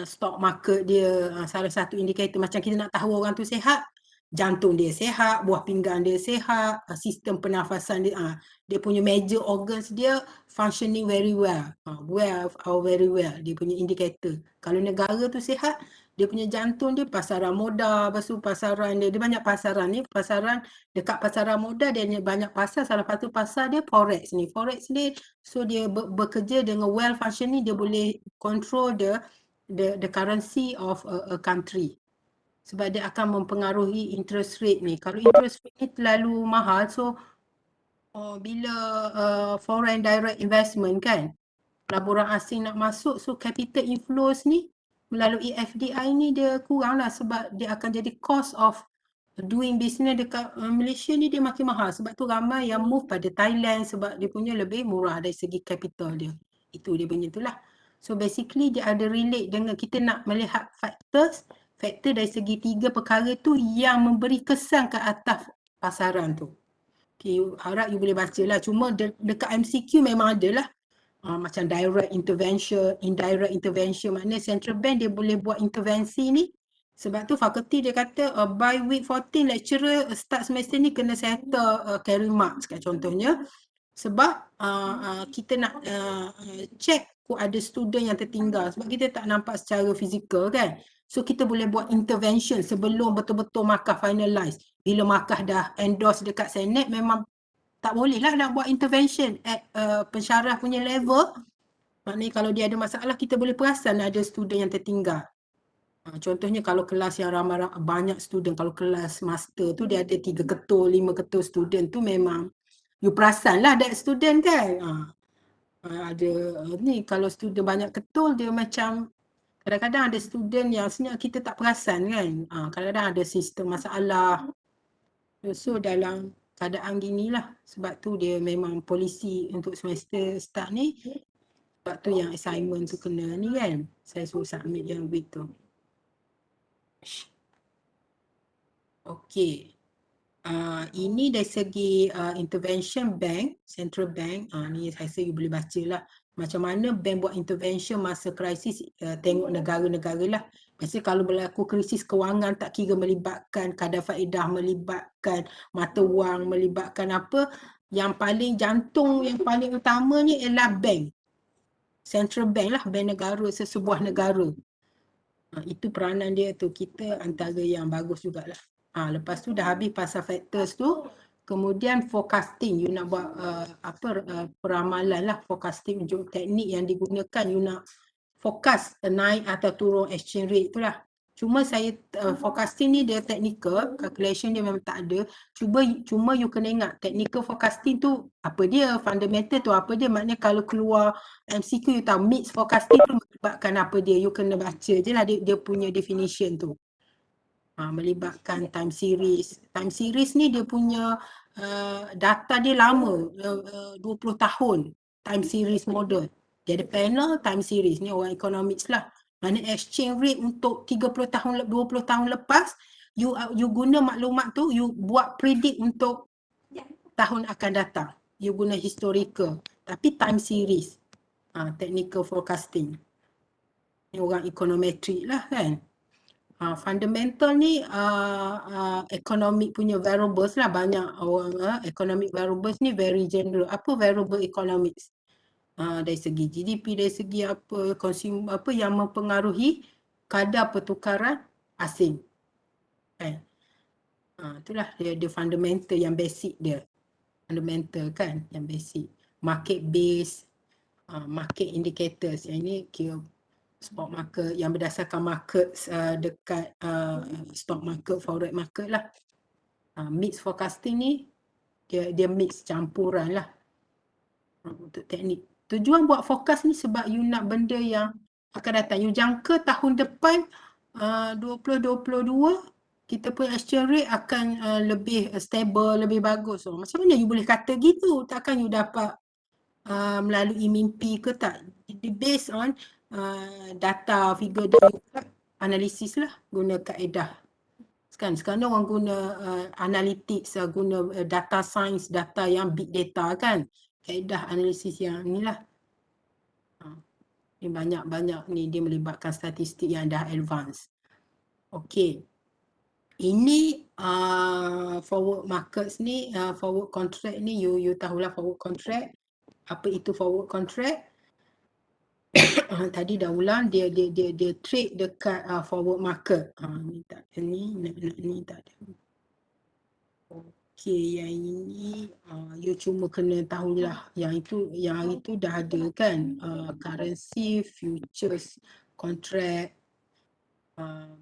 stock market dia, salah satu indikator macam kita nak tahu orang tu sihat, jantung dia sihat, buah pinggang dia sihat, sistem pernafasan dia, dia punya major organs dia functioning very well, very well, dia punya indikator. Kalau negara tu sihat, dia punya jantung dia pasaran modal, lepas tu pasaran dia banyak pasaran ni, pasaran dekat pasaran modal dia banyak pasar, salah satu pasar dia forex ni, so dia bekerja dengan well functioning, dia boleh control the currency of a country. Sebab dia akan mempengaruhi interest rate ni. Kalau interest rate ni terlalu mahal, so bila foreign direct investment kan, pelaburan asing nak masuk, so capital inflows ni melalui FDI ni dia kurang lah sebab dia akan jadi cost of doing business dekat Malaysia ni dia makin mahal. Sebab tu ramai yang move pada Thailand sebab dia punya lebih murah dari segi capital dia. Itu dia punya tu lah. So basically dia ada relate dengan kita nak melihat faktor dari segi 3 perkara tu yang memberi kesan ke atas pasaran tu. Okay, harap you boleh baca lah. Cuma dekat MCQ memang ada lah. Macam direct intervention, indirect intervention, maknanya central bank dia boleh buat intervensi ni. Sebab tu fakulti dia kata by week 14 lecturer start semester ni kena settle carry marks kat contohnya. Sebab kita nak check kok ada student yang tertinggal sebab kita tak nampak secara fizikal kan. So kita boleh buat intervention sebelum betul-betul markah finalize. Bila markah dah endorse dekat Senate memang tak boleh lah nak buat intervention at pensyarah punya level. Maknanya kalau dia ada masalah kita boleh perasan ada student yang tertinggal. Contohnya kalau kelas yang ramai banyak student, kalau kelas master tu dia ada 3 ketul, 5 ketul student tu memang you perasan lah that student kan. Ada ni kalau student banyak ketul dia macam kadang-kadang ada student yang sebenarnya kita tak perasan kan. Kadang-kadang ada sistem masalah. So dalam keadaan gini lah. Sebab tu dia memang polisi untuk semester start ni. Sebab tu yang assignment tu kena ni kan. Saya suruh submit yang week tu. Okay. Ini dari segi intervention bank, central bank. Ni saya rasa you boleh baca lah. Macam mana bank buat intervention masa krisis, tengok negara-negara lah. Biasanya kalau berlaku krisis kewangan tak kira melibatkan kadar faedah, melibatkan mata wang, melibatkan apa. Yang paling jantung, yang paling utamanya ialah bank. Central bank lah, bank negara, sesebuah negara. Itu peranan dia tu, kita antara yang bagus jugalah. Lepas tu dah habis pasal factors tu, kemudian forecasting, you nak buat peramalan lah, forecasting teknik yang digunakan, you nak forecast naik atau turun exchange rate tu lah. Cuma saya forecasting ni dia technical, calculation dia memang tak ada. Cuma you kena ingat technical forecasting tu apa dia, fundamental tu apa dia, maknanya kalau keluar MCQ you tahu mix forecasting tu melibatkan apa dia, you kena baca je lah dia punya definition tu. Melibatkan time series. Time series ni dia punya data dia lama, 20 tahun time series model. Dia ada panel time series ni orang economics lah. Mana exchange rate untuk 30 tahun, 20 tahun lepas, you guna maklumat tu, you buat predict untuk tahun akan datang. You guna historical. Tapi time series. Technical forecasting. Ni orang econometric lah kan. Fundamental ni economic punya variables lah, banyak orang economic variables ni very general. Apa variable economics? dari segi GDP, dari segi apa consumer, apa yang mempengaruhi kadar pertukaran asing. Kan? Itulah dia fundamental yang basic dia. Fundamental kan yang basic. Market base, market indicators. Yang ini kira stock market yang berdasarkan market dekat stock market, forex market lah. Mix forecasting ni dia mix campuran lah untuk teknik. Tujuan buat forecast ni sebab you nak benda yang akan datang. You jangka tahun depan 2022 kita punya exchange rate akan lebih stable, lebih bagus. So, macam mana you boleh kata gitu? Takkan you dapat melalui mimpi ke tak? Based on data, figure dan analisis lah, guna kaedah. Sekarang orang guna analytics, guna data science, data yang big data kan. Kaedah analisis yang inilah. Ni banyak-banyak ni dia melibatkan statistik yang dah advance. Okey. Ini forward markets ni, forward contract ni you tahulah forward contract. Apa itu forward contract? Tadi dah ulang dia trade dekat forward market. Ni tak ada ni tak ada. Okey, yang ini you cuma kena tahulah yang hari tu dah ada kan, currency futures contract.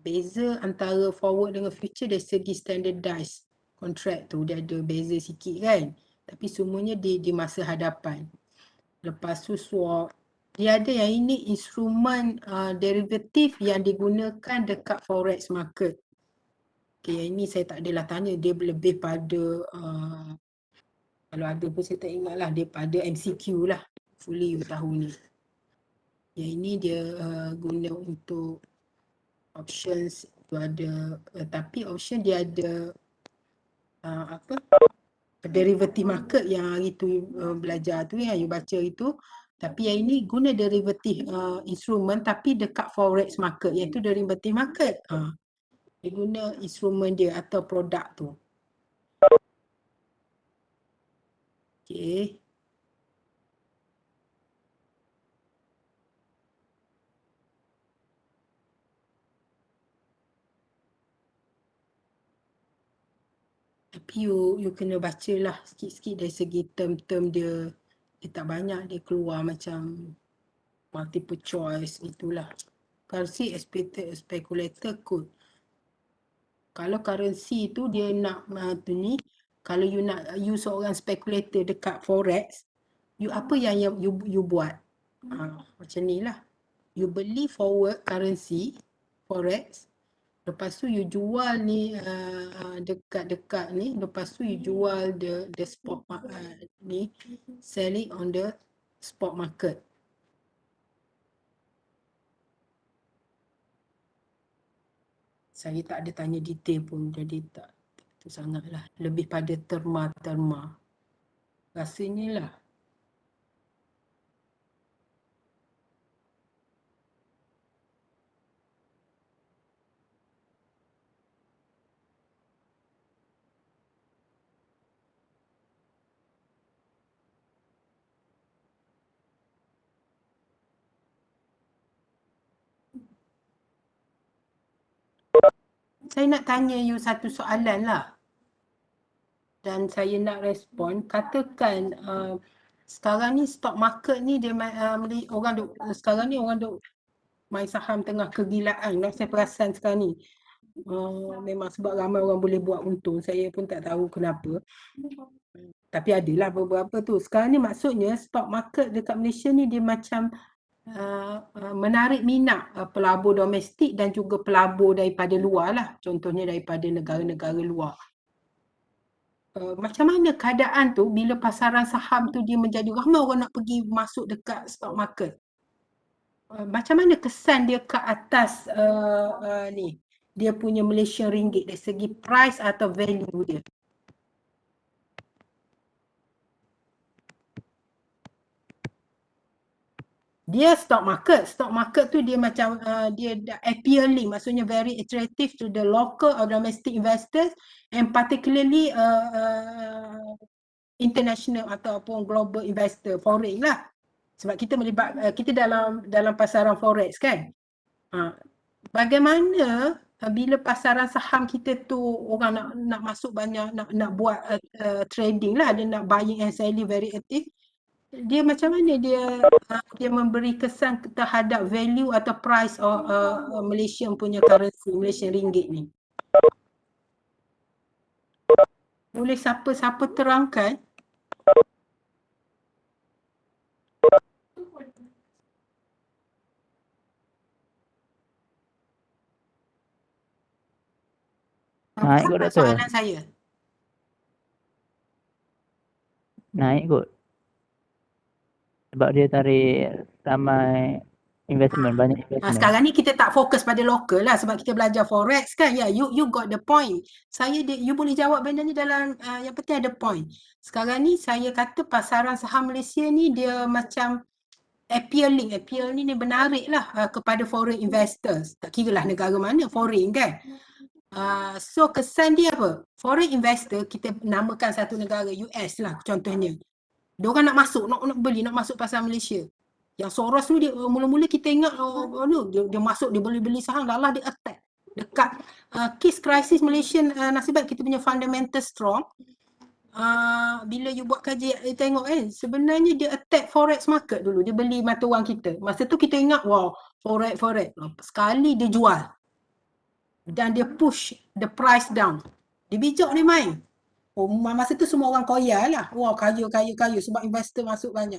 Beza antara forward dengan future dari segi standardized contract tu dia ada beza sikit kan, tapi semuanya di masa hadapan. Lepas tu swap, dia ada yang ini instrumen derivatif yang digunakan dekat forex market. Okay, yang ini saya tak adalah tanya, dia lebih pada kalau ada pun saya tak ingat lah, dia pada MCQ lah, fully you tahu ni. Yang ini dia guna untuk options tu ada, tapi option dia ada derivative market yang hari tu belajar tu yang you baca itu, tapi yang ini guna derivative instrumen tapi dekat forex market, iaitu derivative market. Dia guna instrumen dia atau produk tu. Okey. Tapi you kena bacalah sikit-sikit dari segi term-term dia. Dia tak banyak, dia keluar macam multiple choice itulah. Currency speculator code. Kalau currency tu dia nak tu ni, kalau you nak you seorang speculator dekat forex, you apa yang you buat? Macam ni lah. You beli forward currency forex, lepas tu you jual ni dekat-dekat ni, lepas tu you jual the spot ni, selling on the spot market. Saya tak ada tanya detail pun, jadi tak tu sangatlah, lebih pada terma-terma rasanya lah. Saya nak tanya you satu soalan lah. Dan saya nak respon. Katakan sekarang ni stock market ni dia sekarang ni orang duk main saham tengah kegilaan. Saya perasan sekarang ni. Memang sebab ramai orang boleh buat untung. Saya pun tak tahu kenapa. Tapi adalah beberapa tu. Sekarang ni maksudnya stock market dekat Malaysia ni dia macam menarik minat pelabur domestik dan juga pelabur daripada luar lah. Contohnya daripada negara-negara luar. Macam mana keadaan tu bila pasaran saham tu dia menjadi ramai orang nak pergi masuk dekat stock market? Macam mana kesan dia ke atas ni dia punya Malaysian ringgit dari segi price atau value dia? Dia stock market tu dia macam dia appealing, maksudnya very attractive to the local or domestic investors and particularly international ataupun global investor, foreign lah. Sebab kita kita dalam pasaran forex kan. Bagaimana bila pasaran saham kita tu orang nak masuk banyak, nak buat trading lah, dia nak buying and selling very active. Dia macam mana dia memberi kesan terhadap value atau price Malaysian punya currency, Malaysian ringgit ni. Boleh siapa terangkan? Naik kot, Apa Doktor. soalan saya? Naik kot. Sebab dia tarik ramai investment, banyak investment. Sekarang ni kita tak fokus pada lokal lah sebab kita belajar forex kan. Ya, you got the point. You boleh jawab benda ni dalam yang penting ada point. Sekarang ni saya kata pasaran saham Malaysia ni dia macam appealing ni menarik lah kepada foreign investors. Tak kira lah negara mana, foreign kan. So kesan dia apa? Foreign investor, kita namakan satu negara US lah contohnya. Diorang nak masuk, nak beli, nak masuk pasar Malaysia. Yang Soros tu dia mula-mula kita ingat dia masuk, dia boleh beli saham, lalah dia attack. Dekat case crisis Malaysian, nasib baik kita punya fundamental strong. Bila you buat kajian, tengok sebenarnya dia attack forex market dulu, dia beli mata wang kita. Masa tu kita ingat, wow, forex. Sekali dia jual. Dan dia push the price down. Dia bijak dia main. Masa tu semua orang koya lah. Wah, kaya sebab investor masuk banyak.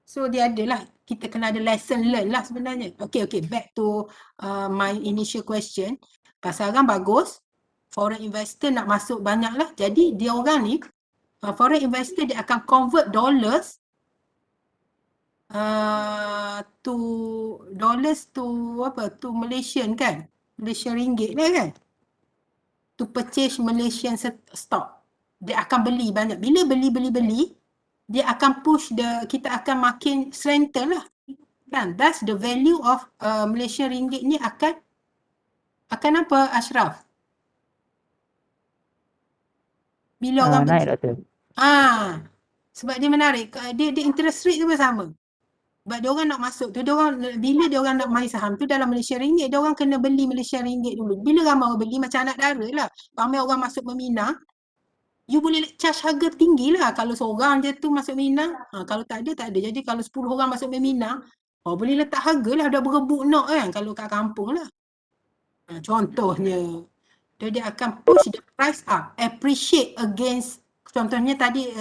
So dia adalah, kita kena ada lesson learn lah sebenarnya. Okay, back to my initial question. Pasaran bagus, foreign investor nak masuk banyak lah. Jadi dia orang ni, foreign investor dia akan convert dollars to Malaysian kan? Malaysian ringgit lah kan? To purchase Malaysian stock. Dia akan beli banyak. Bila beli, dia akan push kita akan makin strengthen lah. Kan? Thus the value of Malaysian ringgit ni akan apa Ashraf? Bila orang Naik, Doktor. sebab dia menarik. Dia interest rate tu pun sama. Sebab dia orang nak masuk tu, bila dia orang nak main saham tu dalam Malaysia ringgit, dia orang kena beli Malaysia ringgit dulu. Bila ramai orang beli, macam anak dara lah. Ramai orang masuk meminang, you boleh charge harga tinggi lah. Kalau seorang je tu masuk minang, kalau tak ada. Jadi kalau 10 orang masuk meminang, boleh letak harga lah, dah berebut nak kan, kalau kat kampung lah. Contohnya, dia akan push the price up, appreciate against, contohnya tadi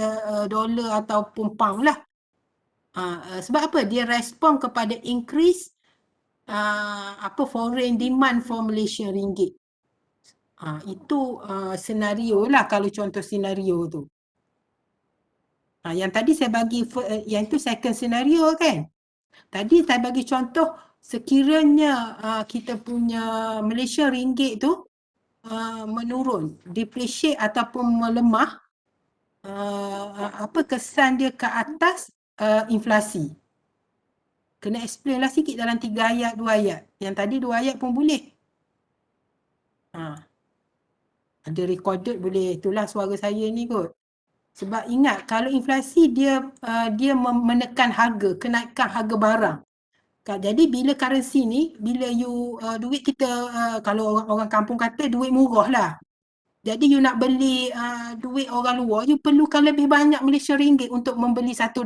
dolar ataupun pound lah. Sebab apa? Dia respon kepada increase foreign demand for Malaysian ringgit. Itu senario lah kalau contoh senario tu. Yang tadi saya bagi, yang itu second senario kan. Tadi saya bagi contoh sekiranya kita punya Malaysia ringgit tu menurun, depreciate ataupun melemah, apa kesan dia ke atas inflasi. Kena explain lah sikit dalam 3 ayat, 2 ayat. Yang tadi 2 ayat pun boleh. Ada recorded boleh, itulah suara saya ni kot. Sebab ingat, kalau inflasi dia menekan harga, kenaikan harga barang. Jadi bila currency ni, bila you duit kita, kalau orang kampung kata duit murah lah. Jadi you nak beli duit orang luar, you perlukan lebih banyak Malaysia ringgit untuk membeli $1.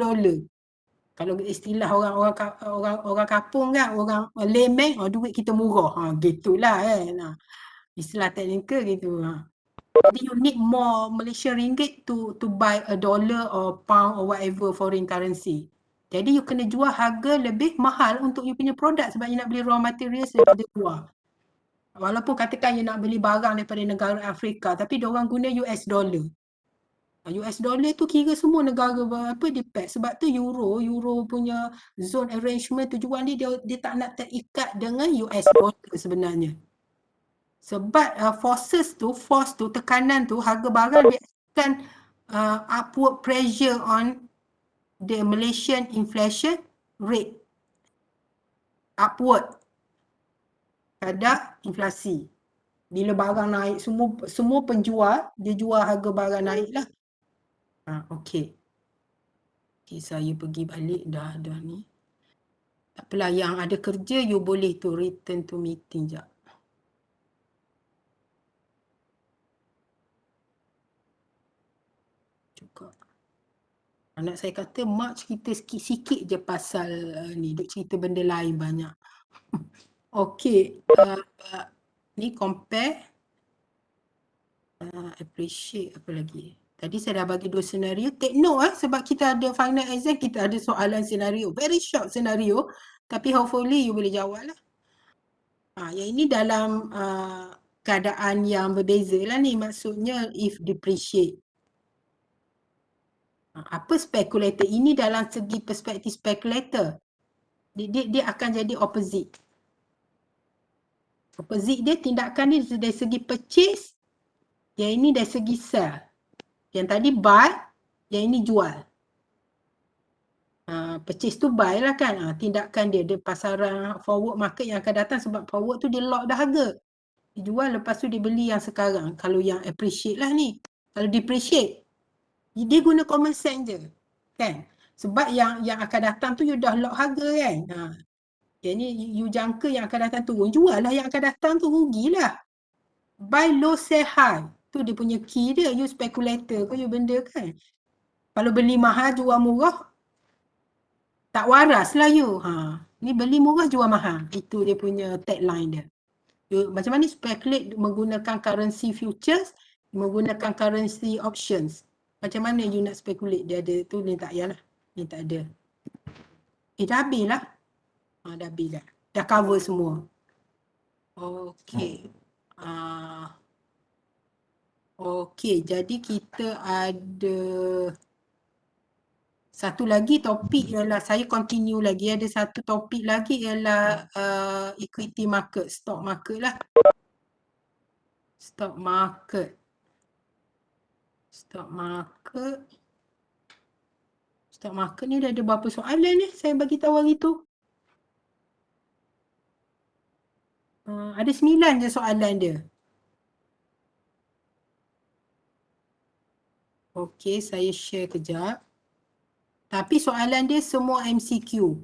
Kalau istilah orang kampung kan, orang layman, duit kita murah. Gitulah kan. Istilah teknikal gitu. Jadi you need more Malaysian ringgit to buy a dollar or pound or whatever foreign currency. Jadi you kena jual harga lebih mahal untuk you punya produk sebab you nak beli raw materials daripada luar. Walaupun katakan you nak beli barang daripada negara Afrika, tapi diorang guna US dollar. US dollar tu kira semua negara depend. Sebab tu euro punya zone arrangement tujuan dia tak nak terikat dengan US dollar sebenarnya. Sebab force tu, tekanan tu, harga barang dia akan upward pressure on the Malaysian inflation rate. Upward kadar inflasi. Bila barang naik, semua penjual, dia jual harga barang naik lah. Okay. Okay, saya pergi balik dah ni. Tak apalah, yang ada kerja you boleh tu return to meeting jap. Juga. Anak saya kata, mak cerita sikit-sikit je pasal ni, duk cerita benda lain banyak. Okay, ni compare, appreciate apa lagi. Tadi saya dah bagi 2 senario, take note sebab kita ada final exam, kita ada soalan senario, very short senario, tapi hopefully you boleh jawab lah. Yang ini dalam keadaan yang berbeza lah ni, maksudnya if depreciate. Apa speculator? Ini dalam segi perspektif speculator. Dia akan jadi opposite. Opposite dia, tindakan ni dari segi purchase, yang ini dari segi sell. Yang tadi buy, yang ini jual. Purchase tu buy lah kan. Tindakan dia pasaran forward market yang akan datang, sebab forward tu dia lock dah harga. Dia jual, lepas tu dia beli yang sekarang. Kalau yang appreciate lah ni. Kalau depreciate, dia guna common sense je. Kan? Sebab yang akan datang tu you dah lock harga kan. Yang ni you jangka yang akan datang turun, jual lah yang akan datang tu, rugilah. Buy low, sell high. Tu dia punya key dia. You speculator kau, you benda kan. Kalau beli mahal, jual murah, tak waras lah you. Ni beli murah, jual mahal. Itu dia punya tagline dia. You, macam mana speculate menggunakan currency futures, menggunakan currency options. Macam mana you nak speculate? Dia ada tu, ni tak payahlah. Ni tak ada. Dah habis lah. Dah habis dah. Dah cover semua. Okay. Okay, jadi kita ada satu lagi topik ialah, saya continue lagi, ada satu topik lagi ialah equity market, stock market lah. Stock market. Stock market. Stock market ni dah ada berapa soalan ni saya bagi tahu hari tu? Ada 9 je soalan dia. Okey, saya share kejap. Tapi soalan dia semua MCQ.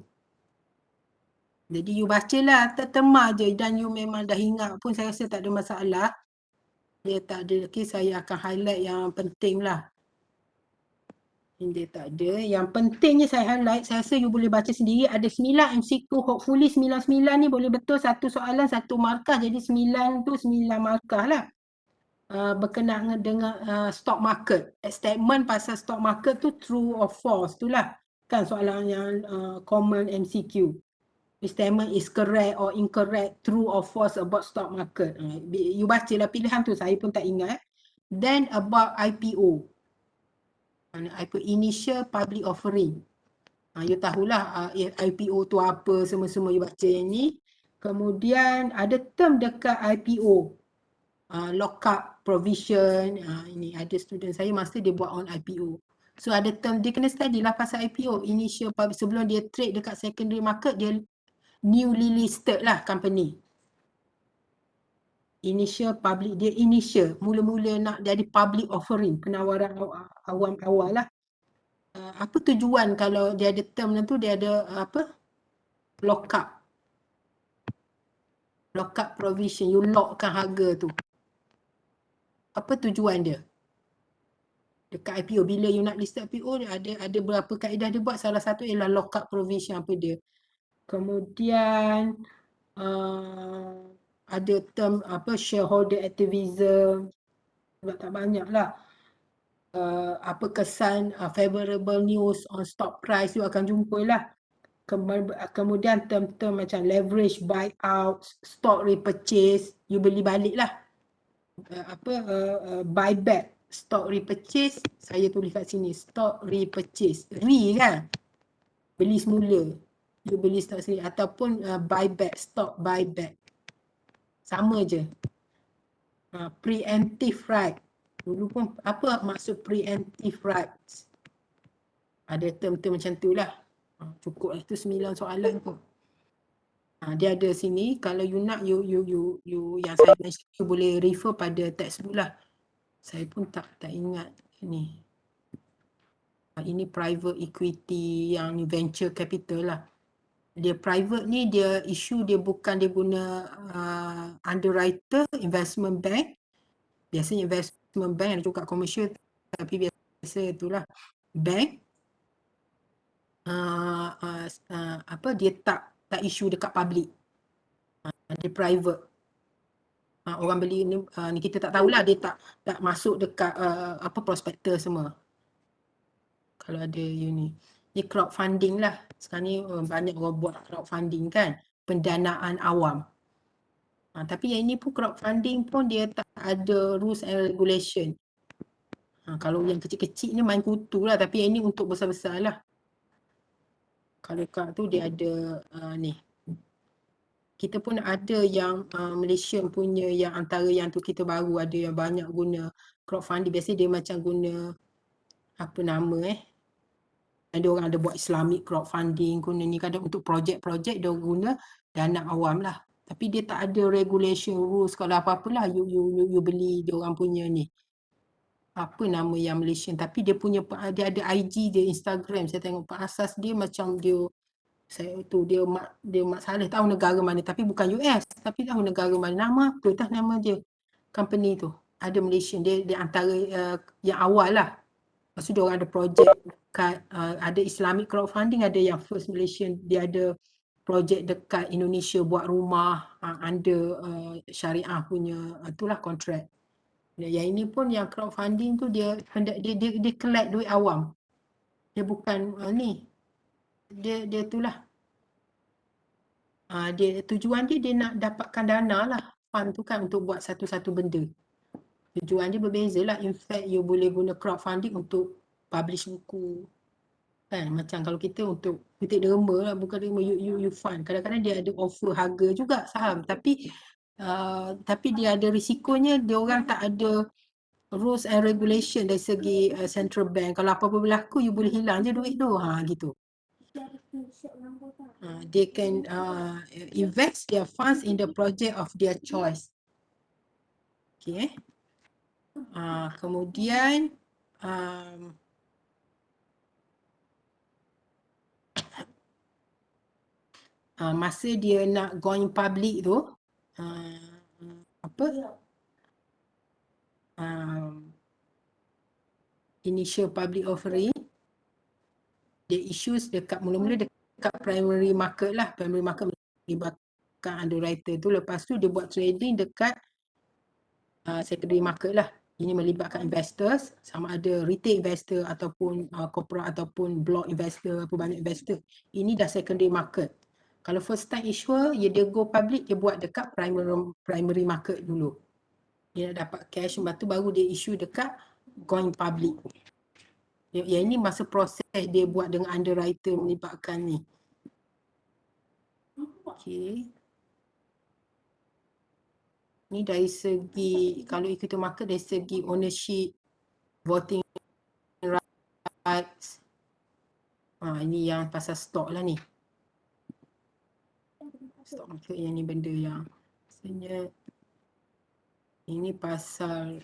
Jadi you bacalah, tertemah je, dan you memang dah ingat pun saya rasa tak ada masalah. Dia tak ada, okay, saya akan highlight yang penting lah. Dia tak ada. Yang pentingnya saya highlight, saya rasa you boleh baca sendiri. Ada 9 MCQ, hopefully 9 ni boleh betul, satu soalan, satu markah. Jadi 9 tu 9 markah lah. Berkenaan dengan stock market. Statement pasal stock market tu true or false tu lah. Kan soalan yang common MCQ. The statement is correct or incorrect, true or false about stock market. You baca lah pilihan tu, saya pun tak ingat. Then about IPO. Initial public offering. You tahulah IPO tu apa, semua-semua you baca yang ni. Kemudian ada term dekat IPO. Lockup provision, ini ada student saya masa dia buat on IPO. So ada term, dia kena study lah pasal IPO, initial public, sebelum dia trade dekat secondary market, dia newly listed lah company. Initial public, dia initial, mula-mula nak jadi public offering, penawaran awal lah. Apa tujuan kalau dia ada term tu, dia ada lockup. Lockup provision, you lockkan harga tu. Apa tujuan dia? Dekat IPO, bila you nak list IPO, dia ada berapa kaedah dia buat. Salah satu ialah lockup provision apa dia. Kemudian ada term shareholder activism. Tak banyak lah. Apa kesan favorable news on stock price, you akan jumpa lah. Kemudian term-term macam leverage buyout, stock repurchase, you beli balik lah. Buyback, stock repurchase, saya tulis kat sini, stock repurchase, kan, beli semula, you beli stock sendiri, ataupun buyback, stock buyback, sama je. Preemptive right, dulu pun apa maksud preemptive rights, ada term-term macam tu lah. Cukup lah, itu 9 soalan pun. Dia ada sini, kalau you nak you yang saya mention, you boleh refer pada textbook lah. Saya pun tak ingat ni. Ini private equity yang venture capital lah. Dia private ni dia issue dia bukan dia guna underwriter, investment bank. Biasanya investment bank ada juga commercial, tapi biasa itulah bank. Dia tak issue dekat public. Dia private. Orang beli ni, ni kita tak tahulah, dia tak masuk dekat prospektus semua. Kalau ada ni crowdfunding lah. Sekarang ni banyak orang buat crowdfunding kan, pendanaan awam. Tapi yang ini pun crowdfunding pun dia tak ada rules and regulation. Kalau yang kecil-kecil ni main kutu lah, tapi yang ini untuk besar-besar lah. Kalau kat tu dia ada ni. Kita pun ada yang Malaysia punya yang antara yang tu kita baru ada yang banyak guna crowdfunding. Biasanya dia macam guna apa nama ada orang ada buat Islamic crowdfunding, guna ni kadang untuk projek-projek dia guna dana awam lah. Tapi dia tak ada regulation rules kalau apa-apalah you beli dia orang punya ni. Apa nama yang Malaysian, tapi dia punya dia ada IG dia, Instagram. Saya tengok asas dia macam dia Mak Saleh tahu negara mana, tapi bukan US, tapi tahu negara mana. Nama apa tah nama dia company tu, ada Malaysian, dia antara yang awal lah. Lepas tu dia orang ada projek dekat ada Islamic crowdfunding, ada yang first Malaysian, dia ada projek dekat Indonesia buat rumah under syariah punya itulah kontrak. Yang ini pun yang crowdfunding tu dia collect duit awam. Dia bukan dia itulah. Tujuan dia nak dapatkan dana lah. Fund tu kan untuk buat satu-satu benda. Tujuan dia berbeza lah. In fact, you boleh guna crowdfunding untuk publish buku. Kan? Macam kalau kita untuk petik derma lah, bukan derma, you fund. Kadang-kadang dia ada offer harga juga saham. Tapi dia ada risikonya, dia orang tak ada rules and regulation dari segi central bank. Kalau apa-apa berlaku, you boleh hilang je duit tu. Gitu. They can invest their funds in the project of their choice. Okay. Kemudian masa dia nak going public tu initial public offering, dia issues dekat mula-mula dekat primary market lah. Primary market melibatkan underwriter tu. Lepas tu dia buat trading dekat secondary market lah. Ini melibatkan investors, sama ada retail investor ataupun corporate ataupun block investor, apa banyak investor. Ini dah secondary market. Kalau first time issuer, dia go public, dia buat dekat primary market dulu. Dia nak dapat cash, lepas tu baru dia issue dekat going public. Yang ini masa proses dia buat dengan underwriter melibatkan ni. Okay. Ni dari segi, kalau equity market dari segi ownership, voting rights. Ini yang pasal stok lah ni. Stok market yang ni benda yang sebenarnya ini pasal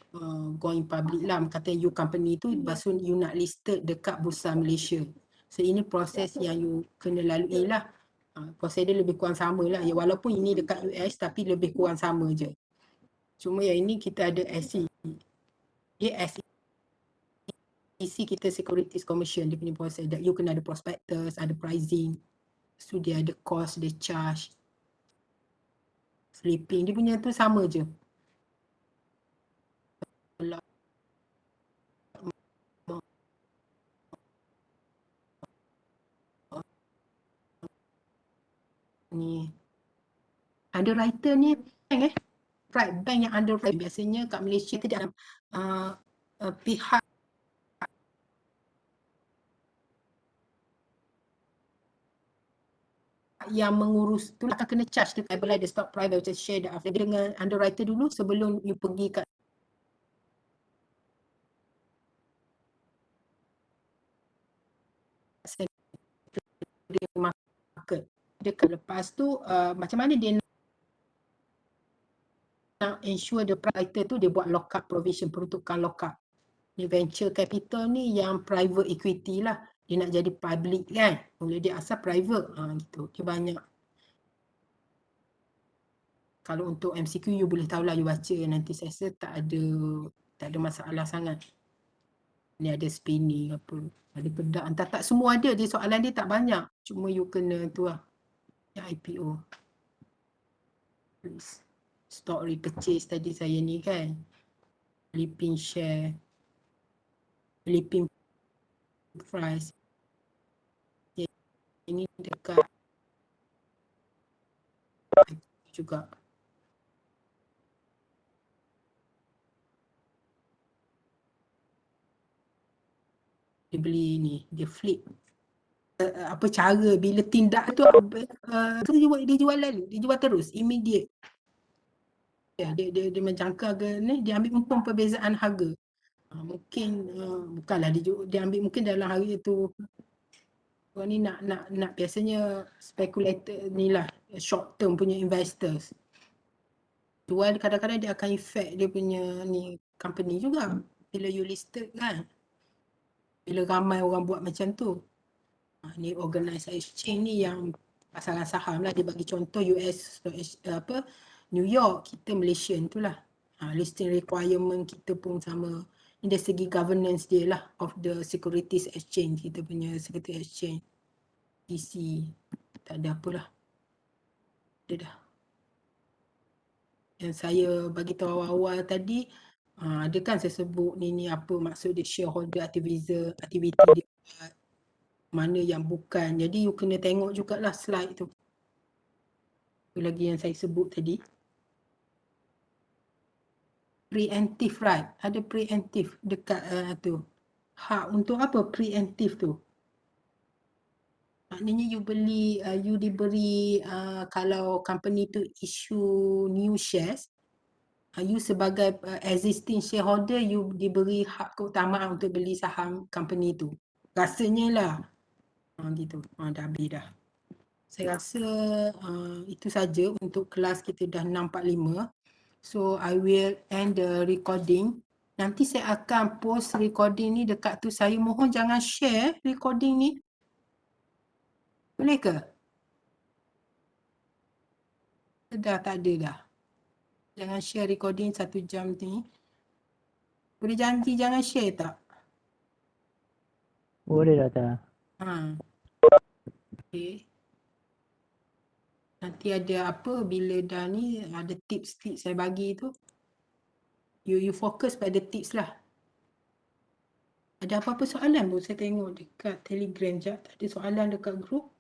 going public lah. Kata you company tu, lepas tu you nak listed dekat Bursa Malaysia. So ini proses yang you kena lalui lah. Proses dia lebih kurang sama lah. Ya, walaupun ini dekat US tapi lebih kurang sama je. Cuma yang ini kita ada SEC. Dia SEC kita Securities Commission, dia punya proses. You kena ada prospectus, ada pricing. So dia ada cost, dia charge. Flipping, dia punya tu sama je. Ni underwriter ni bank bank yang underwrite biasanya kat Malaysia tidak ada pihak yang mengurus tu akan kena charge dekat the stock price macam share after dengan underwriter dulu sebelum you pergi kat market. Dekat lepas tu macam mana dia nak ensure the writer tu dia buat lock up provision, peruntukan lock up. Ni venture capital ni yang private equity lah. Dia nak jadi public kan. Mula dia asal private. Gitu. Dia banyak. Kalau untuk MCQ you boleh tahulah, you baca nanti, saya rasa tak ada masalah sangat. Ni ada spinning apa. Ada pedak. Entah tak semua ada. Dia soalan dia tak banyak. Cuma you kena tu lah. Yang IPO. Stock repurchase tadi saya ni kan. Flipping share. Flipping price. Ini dekat juga. Dia beli ni, dia flip. Apa cara bila tindak tu dia jual lalu, dia jual terus, immediate. Ya, dia menjangka harga ni, dia ambil untung perbezaan harga. Mungkin bukanlah dia ambil mungkin dalam hari itu. Orang ni nak biasanya speculator ni lah, short term punya investors. Jual kadang-kadang dia akan effect dia punya ni company juga. Bila you listed kan. Bila ramai orang buat macam tu. Ni organised exchange ni yang pasaran saham lah. Dia bagi contoh US, New York, kita Malaysian tu lah. Listing requirement kita pun sama. Ini dari segi governance dia lah of the securities exchange, kita punya securities exchange. DC, tak ada apalah. Dia dah. Yang saya bagi tahu awal-awal tadi, ada kan saya sebut ni apa maksud dia shareholder activity dia, mana yang bukan. Jadi you kena tengok jugalah slide tu. Itu lagi yang saya sebut tadi. Preemptive right. Ada preemptive dekat tu. Hak untuk apa preemptive tu? Maknanya you diberi kalau company tu issue new shares, you sebagai existing shareholder, you diberi hak keutamaan untuk beli saham company tu. Rasanya lah. Gitu. Dah habis dah. Saya rasa itu saja untuk kelas kita dah 6.45. So I will end the recording. Nanti saya akan post recording ni dekat tu. Saya mohon jangan share recording ni. Boleh ke? Dah tak ada dah. Jangan share recording 1 jam ni. Boleh janji jangan share tak? Boleh Dr. Okay. Nanti ada apa bila dah ni ada tips-tips saya bagi tu. You fokus pada tips lah. Ada apa-apa soalan pun saya tengok dekat Telegram je. Tak ada soalan dekat grup.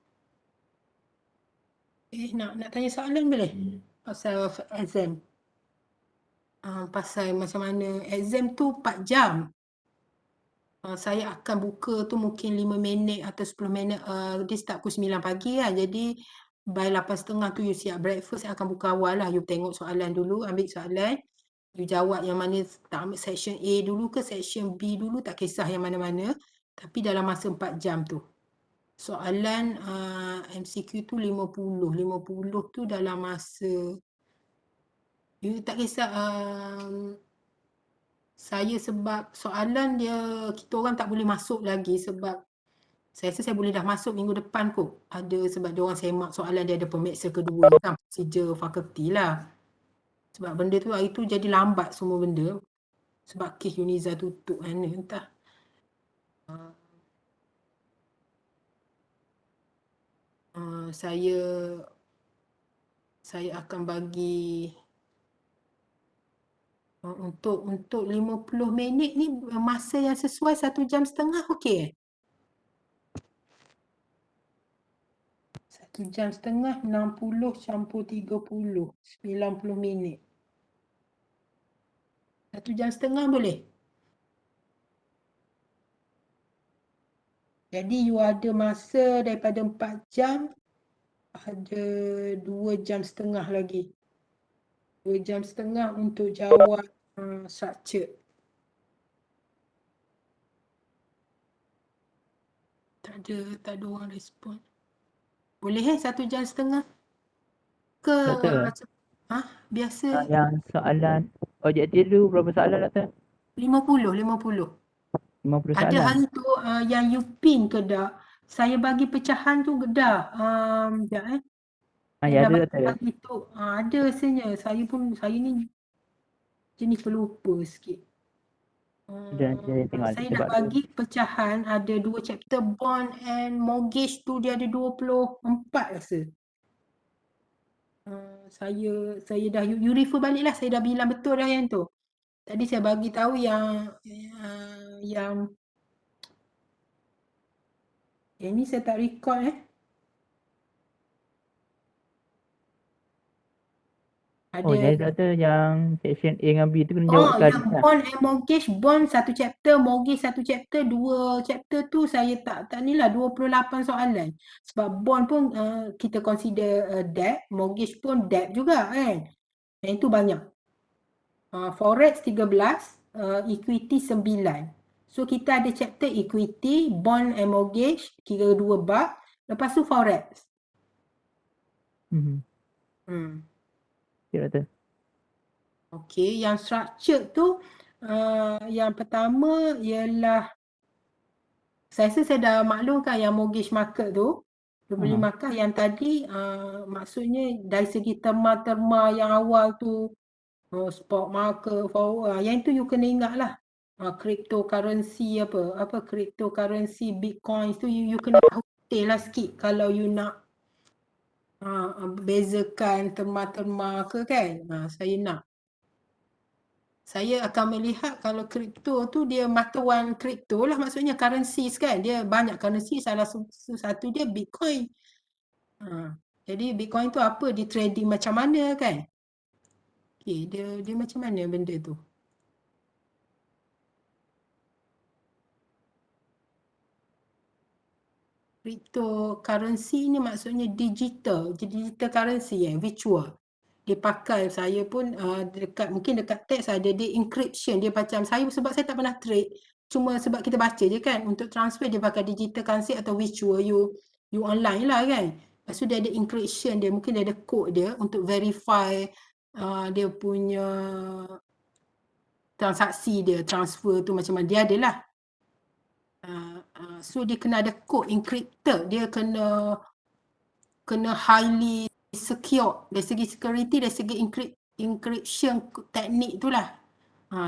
Nak tanya soalan boleh? Pasal exam. Pasal macam mana exam tu 4 jam. Saya akan buka tu mungkin 5 minit atau 10 minit. Dia start pukul 9 pagi kan. Jadi by 8.30 tu you siap breakfast. Saya akan buka awal lah. You tengok soalan dulu. Ambil soalan. You jawab yang mana. Tak ambil section A dulu ke section B dulu. Tak kisah yang mana-mana. Tapi dalam masa 4 jam tu. Soalan MCQ tu 50. 50 tu dalam masa. You tak kisah. Saya sebab soalan dia kita orang tak boleh masuk lagi sebab saya rasa saya boleh dah masuk minggu depan kot. Ada sebab dia orang semak soalan dia ada pemeksa kedua kan, procedure fakulti lah. Sebab benda tu hari tu jadi lambat semua benda. Sebab kes Uniza tutup mana entah. Saya akan bagi untuk 50 minit ni masa yang sesuai 1 jam setengah okey. 1 jam setengah 60 campur 30 90 minit. 1 jam setengah boleh? Jadi you ada masa daripada 4 jam ada 2 jam setengah lagi. 2 jam setengah untuk jawab structure. Tak ada orang respon. Boleh 1 jam setengah? Ke Doktor. biasa Yang soalan objektif tu berapa soalan Dr? 50. 50 Ada soalan. hari tu yang you pin ke tak? Saya bagi pecahan tu dah. Sekejap Ya Saya dah ada Doktor. bagi tu. Ada rasanya. Saya ni jenis pelupa sikit. Saya tengok Saya cuba nak bagi pecahan ada 2 chapter bond and mortgage tu dia ada 24 rasa. Saya dah you refer balik lah, saya dah bilang betul dah yang tu. Tadi saya bagi tahu yang ni saya tak record Oh, jadi Ada Doktor yang section A dengan B tu kena jawab sekali yang lah. bond and mortgage, bond satu chapter, mortgage satu chapter, 2 chapter tu saya tak ni lah 28 soalan. Sebab bond pun kita consider debt, mortgage pun debt juga kan. Yang itu banyak. Forex 13, equity 9. So kita ada chapter equity, bond and mortgage, kira 2 bab. Lepas tu forex. Okay, Doktor. Okey, yang structure tu yang pertama ialah saya rasa saya dah maklumkan yang mortgage market tu. Beli market yang tadi maksudnya dari segi terma-terma yang awal tu spot market, forward, yang itu you kena ingat lah. Cryptocurrency cryptocurrency, bitcoin tu you kena tahu detail lah sikit kalau you nak bezakan terma-terma ke kan. Saya nak. Saya akan melihat kalau kripto tu dia mata wang kripto lah, maksudnya currencies kan. Dia banyak currency, salah satu dia Bitcoin. Jadi Bitcoin tu apa, dia trading macam mana kan. Okay, dia macam mana benda tu. Cryptocurrency ni maksudnya digital currency virtual. Dia pakai, saya pun mungkin dekat teks ada dia encryption, dia macam saya sebab saya tak pernah trade, cuma sebab kita baca je kan, untuk transfer dia pakai digital currency atau virtual, you online lah kan. Lepas tu dia ada encryption dia, mungkin dia ada code dia untuk verify dia punya transaksi dia, transfer tu macam mana, dia adalah. So dia kena ada code encrypted, dia kena highly secure dari segi security, dari segi encryption teknik tu lah.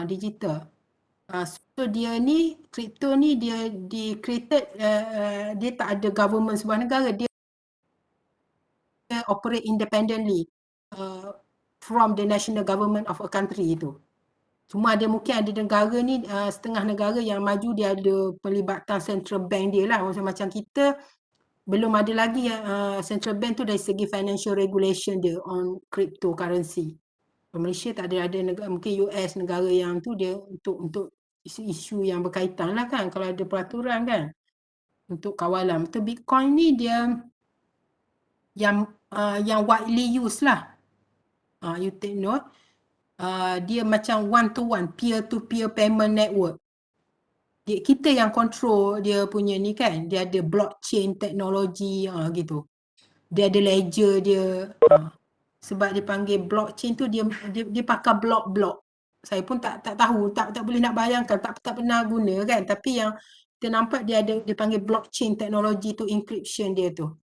Digital. So dia ni, crypto ni dia created, dia tak ada government sebuah negara, dia operate independently from the national government of a country tu. Cuma mungkin ada negara ni, setengah negara yang maju dia ada pelibatan central bank dia lah. Macam kita belum ada lagi central bank tu dari segi financial regulation dia on cryptocurrency. Malaysia tak ada negara, mungkin US negara yang tu dia untuk isu-isu yang berkaitan lah kan, kalau ada peraturan kan untuk kawalan. Betul, Bitcoin ni dia yang widely used lah. You take note. Dia macam one to one, peer to peer payment network. Kita yang control dia punya ni kan, dia ada blockchain teknologi gitu. Dia ada ledger dia. Sebab dia panggil blockchain tu dia pakai blok-blok. Saya pun tak tahu, tak boleh nak bayangkan, tak pernah guna kan. Tapi yang kita nampak dia panggil blockchain teknologi tu, encryption dia tu.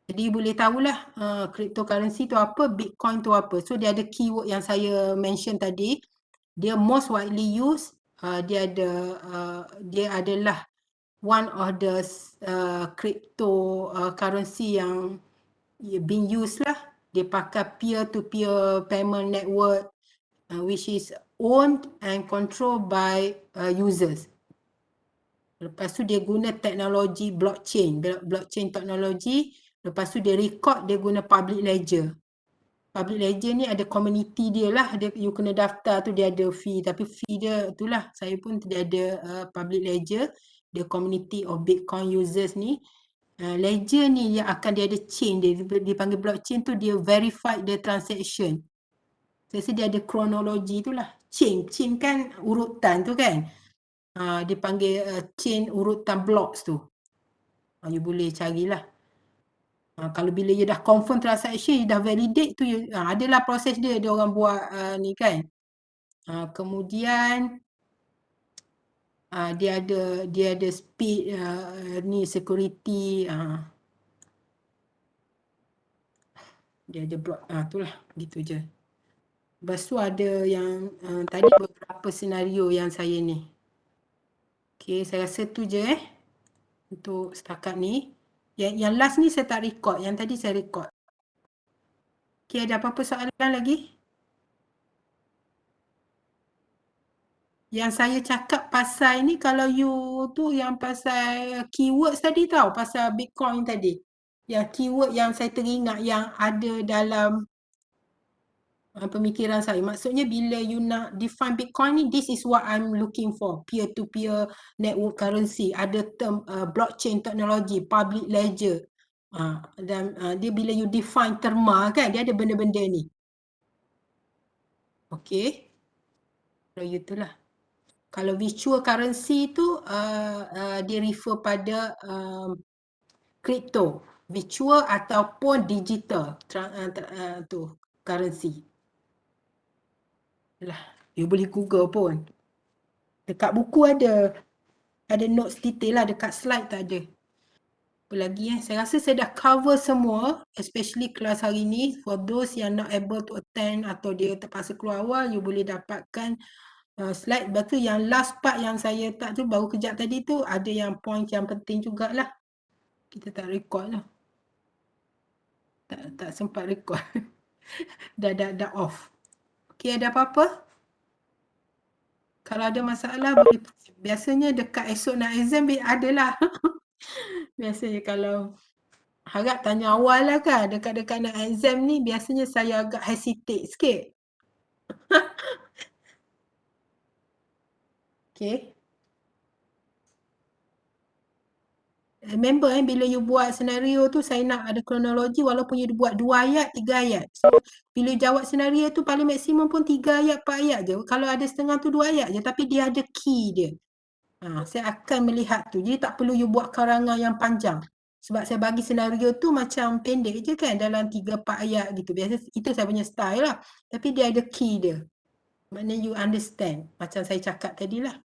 Jadi boleh tahulah cryptocurrency tu apa, Bitcoin tu apa. So dia ada keyword yang saya mention tadi. Dia most widely used. Dia adalah one of the cryptocurrency yang being used lah. Dia pakai peer-to-peer payment network which is owned and controlled by users. Lepas tu dia guna teknologi blockchain teknologi. Lepas tu dia record, dia guna public ledger. Public ledger ni ada community dia lah, you kena daftar tu, dia ada fee, tapi fee dia itulah, saya pun tidak ada public ledger, dia community of Bitcoin users ni. Ledger ni yang akan dia ada chain dia dipanggil blockchain tu, dia verify the transaction. Saya rasa dia ada kronologi tu lah, chain kan urutan tu kan, dia panggil chain urutan blocks tu. You boleh carilah. Kalau bila you dah confirm transaction, you dah validate tu, adalah proses dia orang buat ni kan. Kemudian Dia ada speed ni security, dia ada block, itulah gitu je. Lepas tu ada yang tadi beberapa senario yang saya ni. Okey, saya rasa tu je untuk setakat ni. Yang last ni saya tak record, yang tadi saya record. Okey, ada apa-apa soalan lagi? Yang saya cakap pasal ni, kalau you tu yang pasal keywords tadi tau, pasal Bitcoin tadi. Yang keyword yang saya teringat yang ada dalam pemikiran saya. Maksudnya bila you nak define Bitcoin ni, this is what I'm looking for. Peer-to-peer network currency. Ada term blockchain technology, public ledger. Dan dia bila you define terma kan, dia ada benda-benda ni. Okay. Kalau you tu lah. Kalau virtual currency tu dia refer pada crypto, virtual ataupun digital tu currency. Lah, you boleh Google pun. Dekat buku ada notes detail lah, dekat slide tak ada. Apa lagi saya rasa saya dah cover semua, especially kelas hari ni. For those yang not able to attend atau dia terpaksa keluar awal, you boleh dapatkan slide. Lepas tu yang last part yang saya tak tu baru kejap tadi tu ada yang point yang penting jugalah. Kita tak record lah. Tak sempat record. dah off. Okey, ada apa-apa? Kalau ada masalah boleh, biasanya dekat esok nak exam adalah. Biasanya kalau harap tanya awal lah kan, dekat-dekat nak exam ni biasanya saya agak hesitate sikit. Okay. Remember bila you buat senario tu saya nak ada kronologi walaupun you buat 2 ayat, 3 ayat. So bila you jawab senario tu paling maksimum pun 3 ayat, 4 ayat je. Kalau ada setengah tu 2 ayat je tapi dia ada key dia. Saya akan melihat tu. Jadi tak perlu you buat karangan yang panjang. Sebab saya bagi senario tu macam pendek je kan, dalam 3-4 ayat gitu. Biasa itu saya punya style lah. Tapi dia ada key dia. Maknanya you understand. Macam saya cakap tadi lah.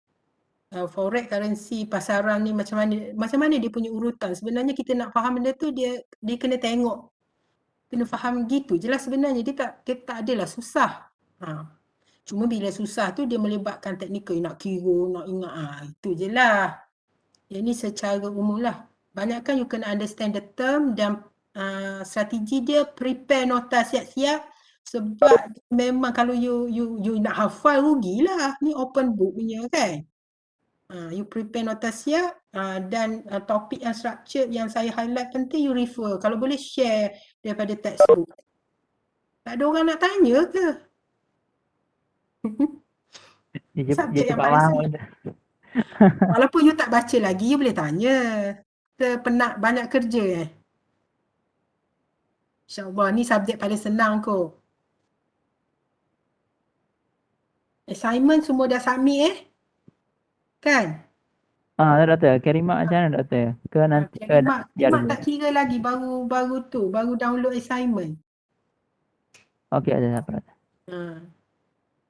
Forex currency pasaran ni macam mana dia punya urutan. Sebenarnya kita nak faham benda tu dia kena tengok. Kena faham gitu je lah sebenarnya. Dia tak adalah susah. Cuma bila susah tu dia melibatkan teknikal. Nak kira, nak ingat. Itu je lah. Yang ni secara umum lah. Banyak kan you kena understand the term dan strategi dia prepare nota siap-siap. Sebab memang kalau you nak hafal rugilah. Ni open book punya kan. You prepare nota siap dan topik yang structure yang saya highlight penting you refer. Kalau boleh share daripada textbook. Tak ada orang nak tanya ke? Dia Subjek yang cepat paling faham. senang. Walaupun you tak baca lagi, you boleh tanya. Kita penat banyak kerja InsyaAllah ni subjek paling senang kot. Assignment semua dah submit Kan? Doktor, Karimak macam mana doktor? Ke nanti Kimak tak kira lagi, baru download assignment. Okey, ada apa?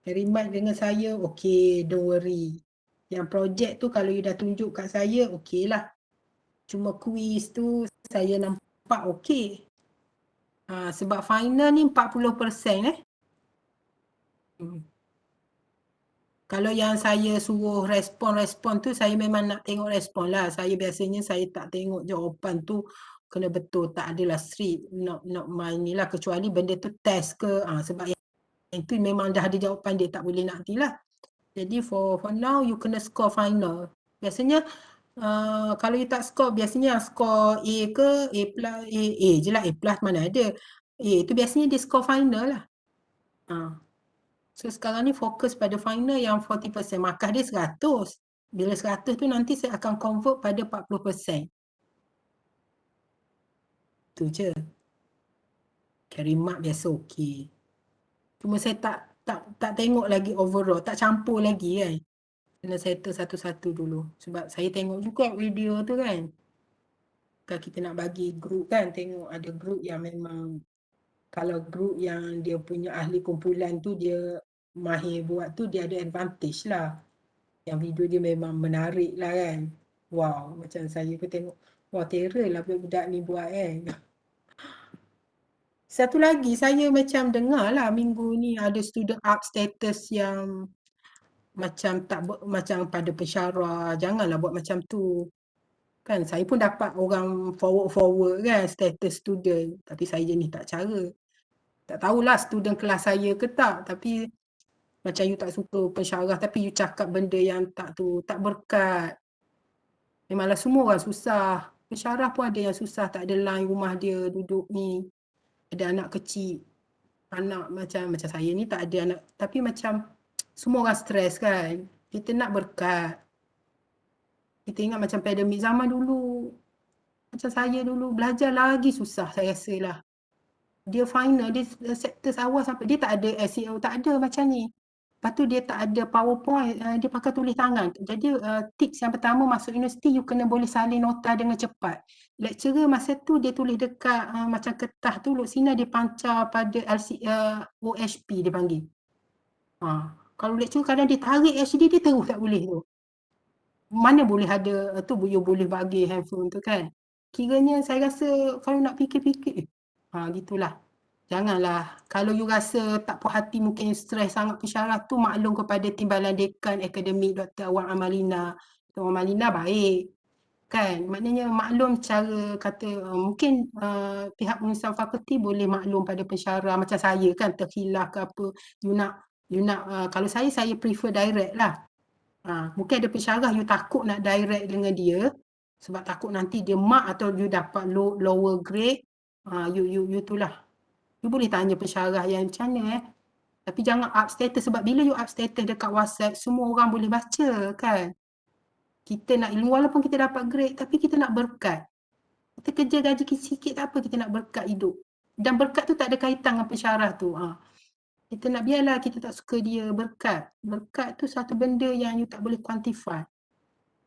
Remind dengan saya, okay, don't worry. Yang projek tu kalau you dah tunjuk kat saya, okay lah. Cuma quiz tu saya nampak okay. Sebab final ni 40%. Kalau yang saya suruh respon tu, saya memang nak tengok respon lah. Biasanya saya tak tengok jawapan tu kena betul. Tak adalah straight, not my ni lah. Kecuali benda tu test ke. Sebab yang tu memang dah ada jawapan dia, tak boleh nak lah. Jadi for now, you kena score final. Biasanya, kalau you tak score, biasanya score A ke, A plus, A je lah, A plus mana ada. A tu biasanya dia score final lah. So sekarang ni fokus pada final yang 40%. Markah dia 100. Bila 100 tu nanti saya akan convert pada 40%. Tu je. Carry mark biasa okey. Cuma saya tak tengok lagi overall. Tak campur lagi kan. Kena settle satu-satu dulu. Sebab saya tengok juga video tu kan. Kalau kita nak bagi group kan. Tengok ada group yang memang. Kalau group yang dia punya ahli kumpulan tu dia mahir buat tu, dia ada advantage lah. Yang video dia memang menarik lah kan. Wow, macam saya pun tengok. Wah, terror lah budak ni buat kan. Satu lagi saya macam dengar lah minggu ni ada student up status yang macam macam pada pensyarah. Janganlah buat macam tu. Kan saya pun dapat orang forward kan status student. Tapi saya jenis tak cara. Tak tahulah student kelas saya ke tak. Tapi macam you tak suka pensyarah tapi you cakap benda yang tak tu. Tak berkat. Memanglah semua orang susah. Pensyarah pun ada yang susah. Tak ada line rumah dia duduk ni. Ada anak kecil. Anak macam saya ni tak ada anak. Tapi macam semua orang stres kan. Kita nak berkat. Kita ingat macam pandemik zaman dulu. Macam saya dulu belajar lagi susah saya rasa lah. Dia final, dia chapter awal sampai dia tak ada SEO, tak ada macam ni. Lepas tu dia tak ada PowerPoint, dia pakai tulis tangan. Jadi tips yang pertama masuk universiti you kena boleh salin nota dengan cepat. Lecturer masa tu dia tulis dekat macam kertas tu, sini dia pancar pada OHP dia panggil. Kalau lecturer kadang dia tarik HD dia terus tak boleh tu. Mana boleh ada tu you boleh bagi handphone tu kan. Kiranya saya rasa kalau nak fikir-fikir gitulah. Janganlah. Kalau you rasa tak puas hati mungkin stres sangat pensyarah tu maklum kepada Timbalan Dekan Akademik Dr. Awang Amalina. Dr. Awang Amalina baik. Kan? Maknanya maklum cara kata mungkin pihak pengurusan fakulti boleh maklum pada pensyarah macam saya kan terkhilaf ke apa. You nak kalau saya prefer direct lah. Mungkin ada pensyarah you takut nak direct dengan dia sebab takut nanti dia mark atau you dapat lower grade. You itulah. You boleh tanya pensyarah yang macam mana Tapi jangan up status sebab bila you up status dekat WhatsApp semua orang boleh baca kan. Kita nak ilmu walaupun kita dapat grade tapi kita nak berkat. Kita kerja gaji sikit tak apa kita nak berkat hidup. Dan berkat tu tak ada kaitan dengan pensyarah tu. Kita nak biarlah kita tak suka dia berkat. Berkat tu satu benda yang you tak boleh quantify.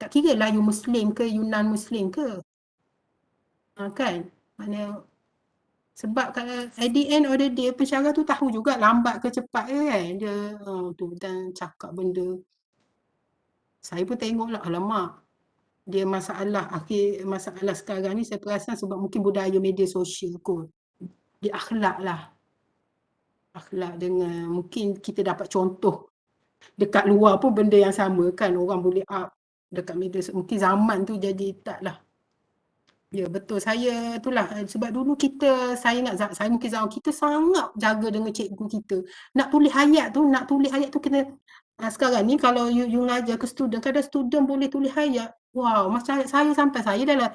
Tak kira lah you Muslim ke, you non-Muslim ke. Kan? Maknanya sebab kalau at the end of the day pensyarah tu tahu juga lambat ke cepat ke kan. Dia tu dan cakap benda. Saya pun tengoklah alamak. Dia masalah sekarang ni saya perasan sebab mungkin budaya media sosial kot. Dia akhlak lah. Akhlak dengan mungkin kita dapat contoh dekat luar pun benda yang sama kan. Orang boleh up dekat media sosial. Mungkin zaman tu jadi taklah. Ya betul saya itulah sebab dulu saya ingat saya mungkin zaman kita sangat jaga dengan cikgu kita. Nak tulis ayat tu kena sekarang ni kalau you ngajar ke student kadang student boleh tulis ayat. Wow macam ayat saya sampai saya dah lah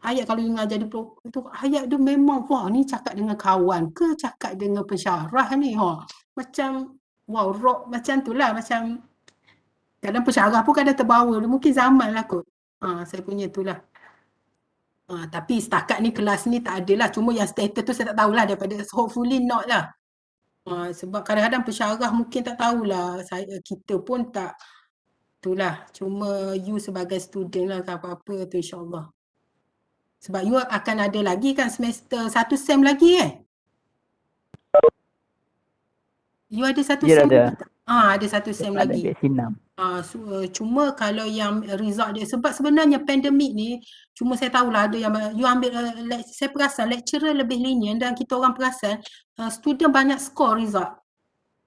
ayat kalau you ngajar di tu ayat tu memang wah ni cakap dengan kawan ke cakap dengan pensyarah ni macam wow rock macam tu lah macam kadang pensyarah pun kadang terbawa mungkin zaman lah kot. Saya punya itulah. Tapi setakat ni kelas ni tak ada lah. Cuma yang status tu saya tak tahulah daripada hopefully not lah. Sebab kadang-kadang pensyarah mungkin tak tahulah. Kita pun tak itulah. Cuma you sebagai student lah apa-apa tu insyaAllah. Sebab you akan ada lagi kan semester 1 sem lagi kan? You ada 1 sem ada. Ada 1 sem lagi. Ada sinam. Cuma kalau yang result dia sebab sebenarnya pandemik ni cuma saya tahulah ada yang you ambil saya perasan lecturer lebih lenient dan kita orang perasan student banyak score result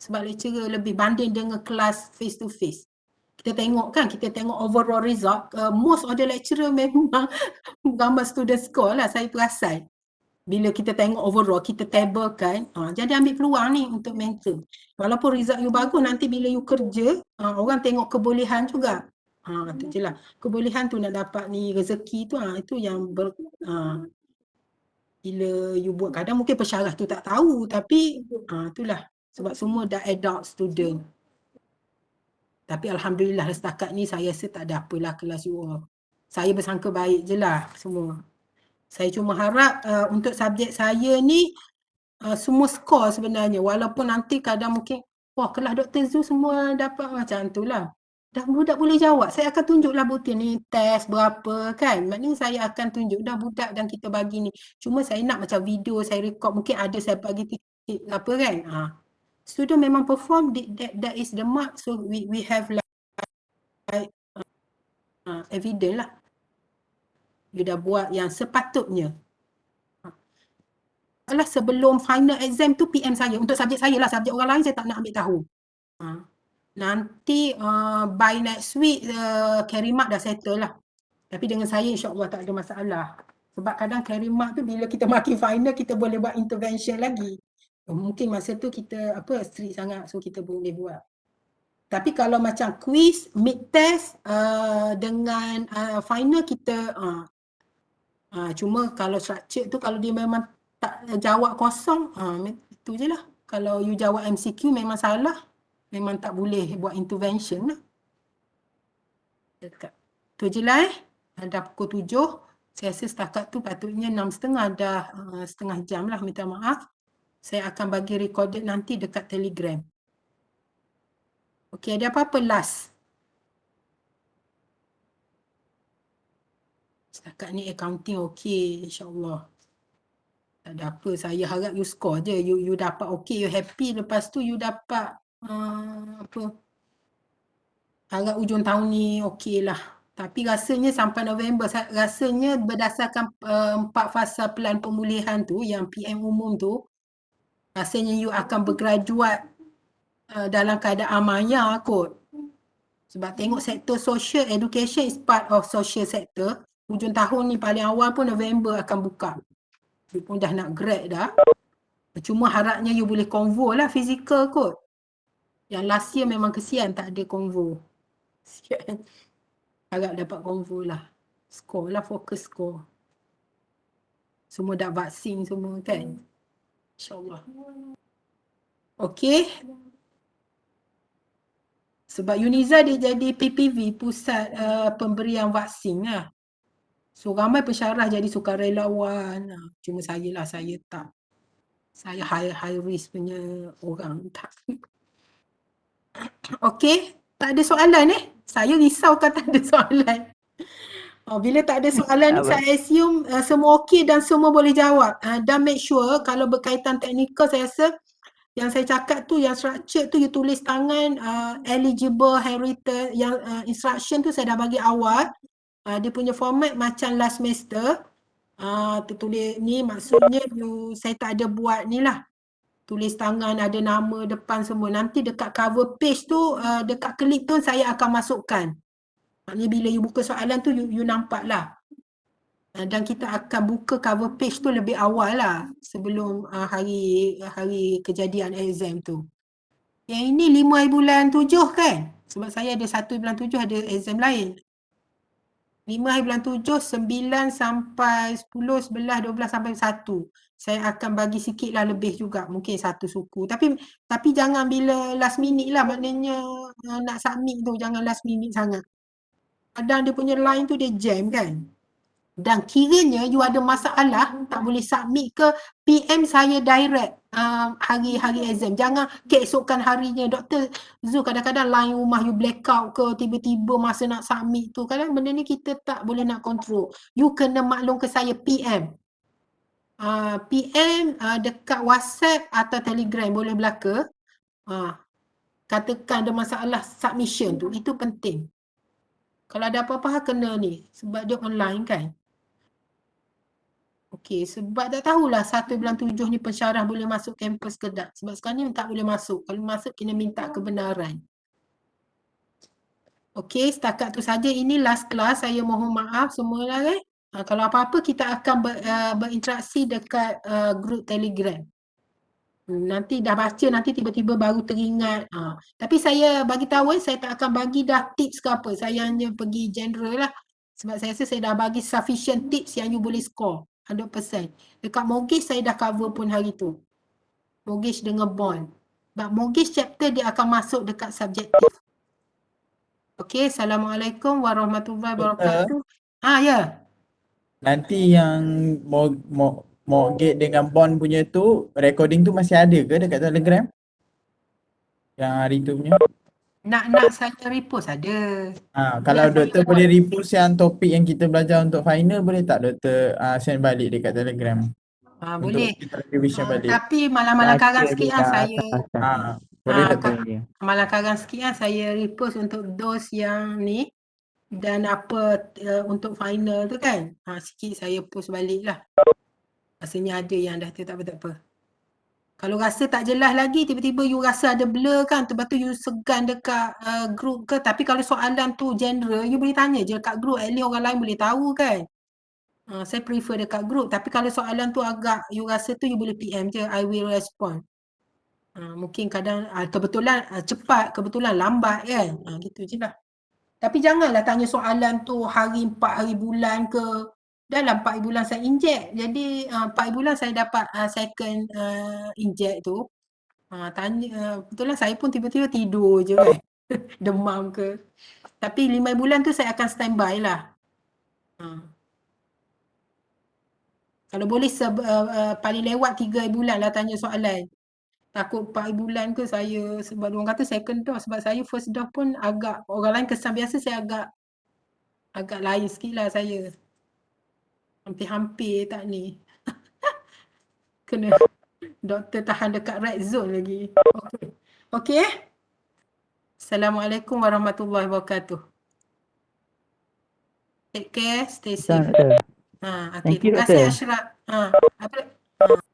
sebab lecturer lebih banding dengan kelas face to face. Kita tengok overall result most of the lecturer memang gambar student score lah saya perasan. Bila kita tengok overall, kita tablekan, jadi ambil peluang ni untuk mentor. Walaupun result you bagus, nanti bila you kerja, orang tengok kebolehan juga. Tu je lah. Kebolehan tu nak dapat ni rezeki tu, itu yang bila you buat kadang mungkin pensyarah tu tak tahu, tapi itulah. Sebab semua dah adult student. Tapi Alhamdulillah setakat ni saya rasa tak ada apalah kelas you all. Saya bersangka baik je lah semua. Saya cuma harap untuk subjek saya ni semua skor sebenarnya walaupun nanti kadang mungkin wah kelas Dr. Zul semua dapat macam tu lah. Dah budak boleh jawab. Saya akan tunjuklah bukti ni test berapa kan. Maknanya saya akan tunjuk dah budak dan kita bagi ni. Cuma saya nak macam video saya record mungkin ada saya bagi titik apa kan. Student memang perform that is the mark so we have like Evident lah. You dah buat yang sepatutnya. Alah, sebelum final exam tu PM saya, untuk subjek saya lah, subjek orang lain saya tak nak ambil tahu. Nanti by next week carry mark dah settle lah. Tapi dengan saya insyaAllah tak ada masalah. Sebab kadang carry mark tu bila kita maki final kita boleh buat intervention lagi. Mungkin masa tu kita strict sangat, so kita boleh buat. Tapi kalau macam quiz, mid test dengan final kita cuma kalau structure tu kalau dia memang tak jawab kosong, itu je lah. Kalau you jawab MCQ memang salah, memang tak boleh buat intervention lah. Dekat. Tu je lah Dah pukul 7. Saya rasa setakat tu patutnya 6.30 dah setengah jam lah, minta maaf. Saya akan bagi recorded nanti dekat Telegram. Okey, ada apa-apa last? Setakat ni accounting okey, insyaAllah. Tak ada apa, saya harap you score je. You dapat okey, you happy. Lepas tu you dapat harap ujung tahun ni okey lah. Tapi rasanya sampai November, rasanya berdasarkan 4 fasa pelan pemulihan tu, yang PM umum tu, rasanya you akan bergraduate dalam keadaan maya kot. Sebab tengok sektor social, education is part of social sector. Ujung tahun ni paling awal pun November akan buka. You pun dah nak grad dah. Cuma harapnya you boleh convo lah physical kot. Yang last year memang kesian tak ada convo. Kesian. Harap dapat convo lah. Score lah, fokus score. Semua dah vaksin semua kan. InsyaAllah. Okey. Sebab UNIZA dia jadi PPV, pusat pemberian vaksin lah. So ramai pensyarah jadi sukarelawan. Cuma saya tak. Saya high risk punya orang tak. Okey, tak ada soalan Saya risaukan tak ada soalan. Bila tak ada soalan ni saya assume semua okey dan semua boleh jawab. Dan make sure kalau berkaitan teknikal saya rasa yang saya cakap tu, yang structure tu you tulis tangan eligible, handwritten, yang instruction tu saya dah bagi awal. Dia punya format macam last semester. Tertulis ni maksudnya saya tak ada buat ni lah. Tulis tangan, ada nama depan semua. Nanti dekat cover page tu, dekat klip tu saya akan masukkan. Maknanya bila you buka soalan tu, you nampak lah. Dan kita akan buka cover page tu lebih awal lah. Sebelum hari kejadian exam tu. Yang ini 5 hari bulan 7 kan? Sebab saya ada 1 bulan 7 ada exam lain. 5 hari bulan 7, 9 sampai 10, 11, 12 sampai 1. Saya akan bagi sikit lah lebih juga. Mungkin 1 suku. Tapi jangan bila last minute lah. Maknanya nak submit tu jangan last minute sangat. Kadang dia punya line tu dia jam kan. Dan kiranya you ada masalah tak boleh submit ke, PM saya direct hari-hari exam. Jangan keesokan harinya. Dr. Zul, kadang-kadang line rumah you blackout ke, tiba-tiba masa nak submit tu. Kadang benda ni kita tak boleh nak control. You kena maklum ke saya PM. PM dekat WhatsApp atau Telegram boleh belaka. Katakan ada masalah submission tu. Itu penting. Kalau ada apa-apa kena ni. Sebab dia online kan. Okey, sebab tak tahulah 1 bulan 7 ni pensyarah boleh masuk kampus ke tak. Sebab sekarang ni tak boleh masuk. Kalau masuk kena minta kebenaran. Okey, setakat tu saja. Ini last class. Saya mohon maaf semualah kan. Kalau apa-apa kita akan berinteraksi dekat grup Telegram. Nanti dah baca, nanti tiba-tiba baru teringat. Tapi saya bagi tahu saya tak akan bagi dah tips ke apa. Saya hanya pergi general lah. Sebab saya rasa saya dah bagi sufficient tips yang you boleh score 100%. Dekat mortgage saya dah cover pun hari tu. Mortgage dengan bond. Sebab mortgage chapter dia akan masuk dekat subjektif. Okey, Assalamualaikum warahmatullahi wabarakatuh. Ya. Nanti yang mortgage dengan bond punya tu, recording tu masih ada ke dekat Telegram? Yang hari tu punya? Nak saya repost ada. Kalau doktor boleh repost yang topik yang kita belajar untuk final, boleh tak doktor send balik dekat Telegram? Boleh. Untuk kita revision balik. Tapi malang-malang karang sikit saya. Boleh doktor. Malang karang sikit saya repost untuk those yang ni. dan apa untuk final tu kan. Sikit saya post balik lah. Rasanya ada yang dah tu tak apa. Kalau rasa tak jelas lagi, tiba-tiba you rasa ada blur kan, lepas tu you segan dekat group ke, tapi kalau soalan tu general, you boleh tanya je kat group, at least orang lain boleh tahu kan. Saya prefer dekat group, tapi kalau soalan tu agak you rasa tu, you boleh PM je, I will respond. Mungkin kadang kebetulan cepat, kebetulan lambat kan, gitu je lah. Tapi janganlah tanya soalan tu hari 4 hari bulan ke, dalam 4 bulan saya inject. Jadi 4 bulan saya dapat second inject tu. Tanya kebetulan saya pun tiba-tiba tidur je kan. Demam ke. Tapi 5 bulan tu saya akan standby lah. Kalau boleh paling lewat 3 bulan lah tanya soalan. Takut 4 bulan ke saya, sebab orang kata second dose, sebab saya first dose pun agak, orang lain kesan biasa, saya agak lain sikit lah saya. Hampir-hampir tak ni. Kena doktor tahan dekat red zone lagi. Okey. Assalamualaikum warahmatullahi wabarakatuh. Take care, stay safe. Betul, doktor. Okay. Thank you, Terima kasih doktor. Ashraf.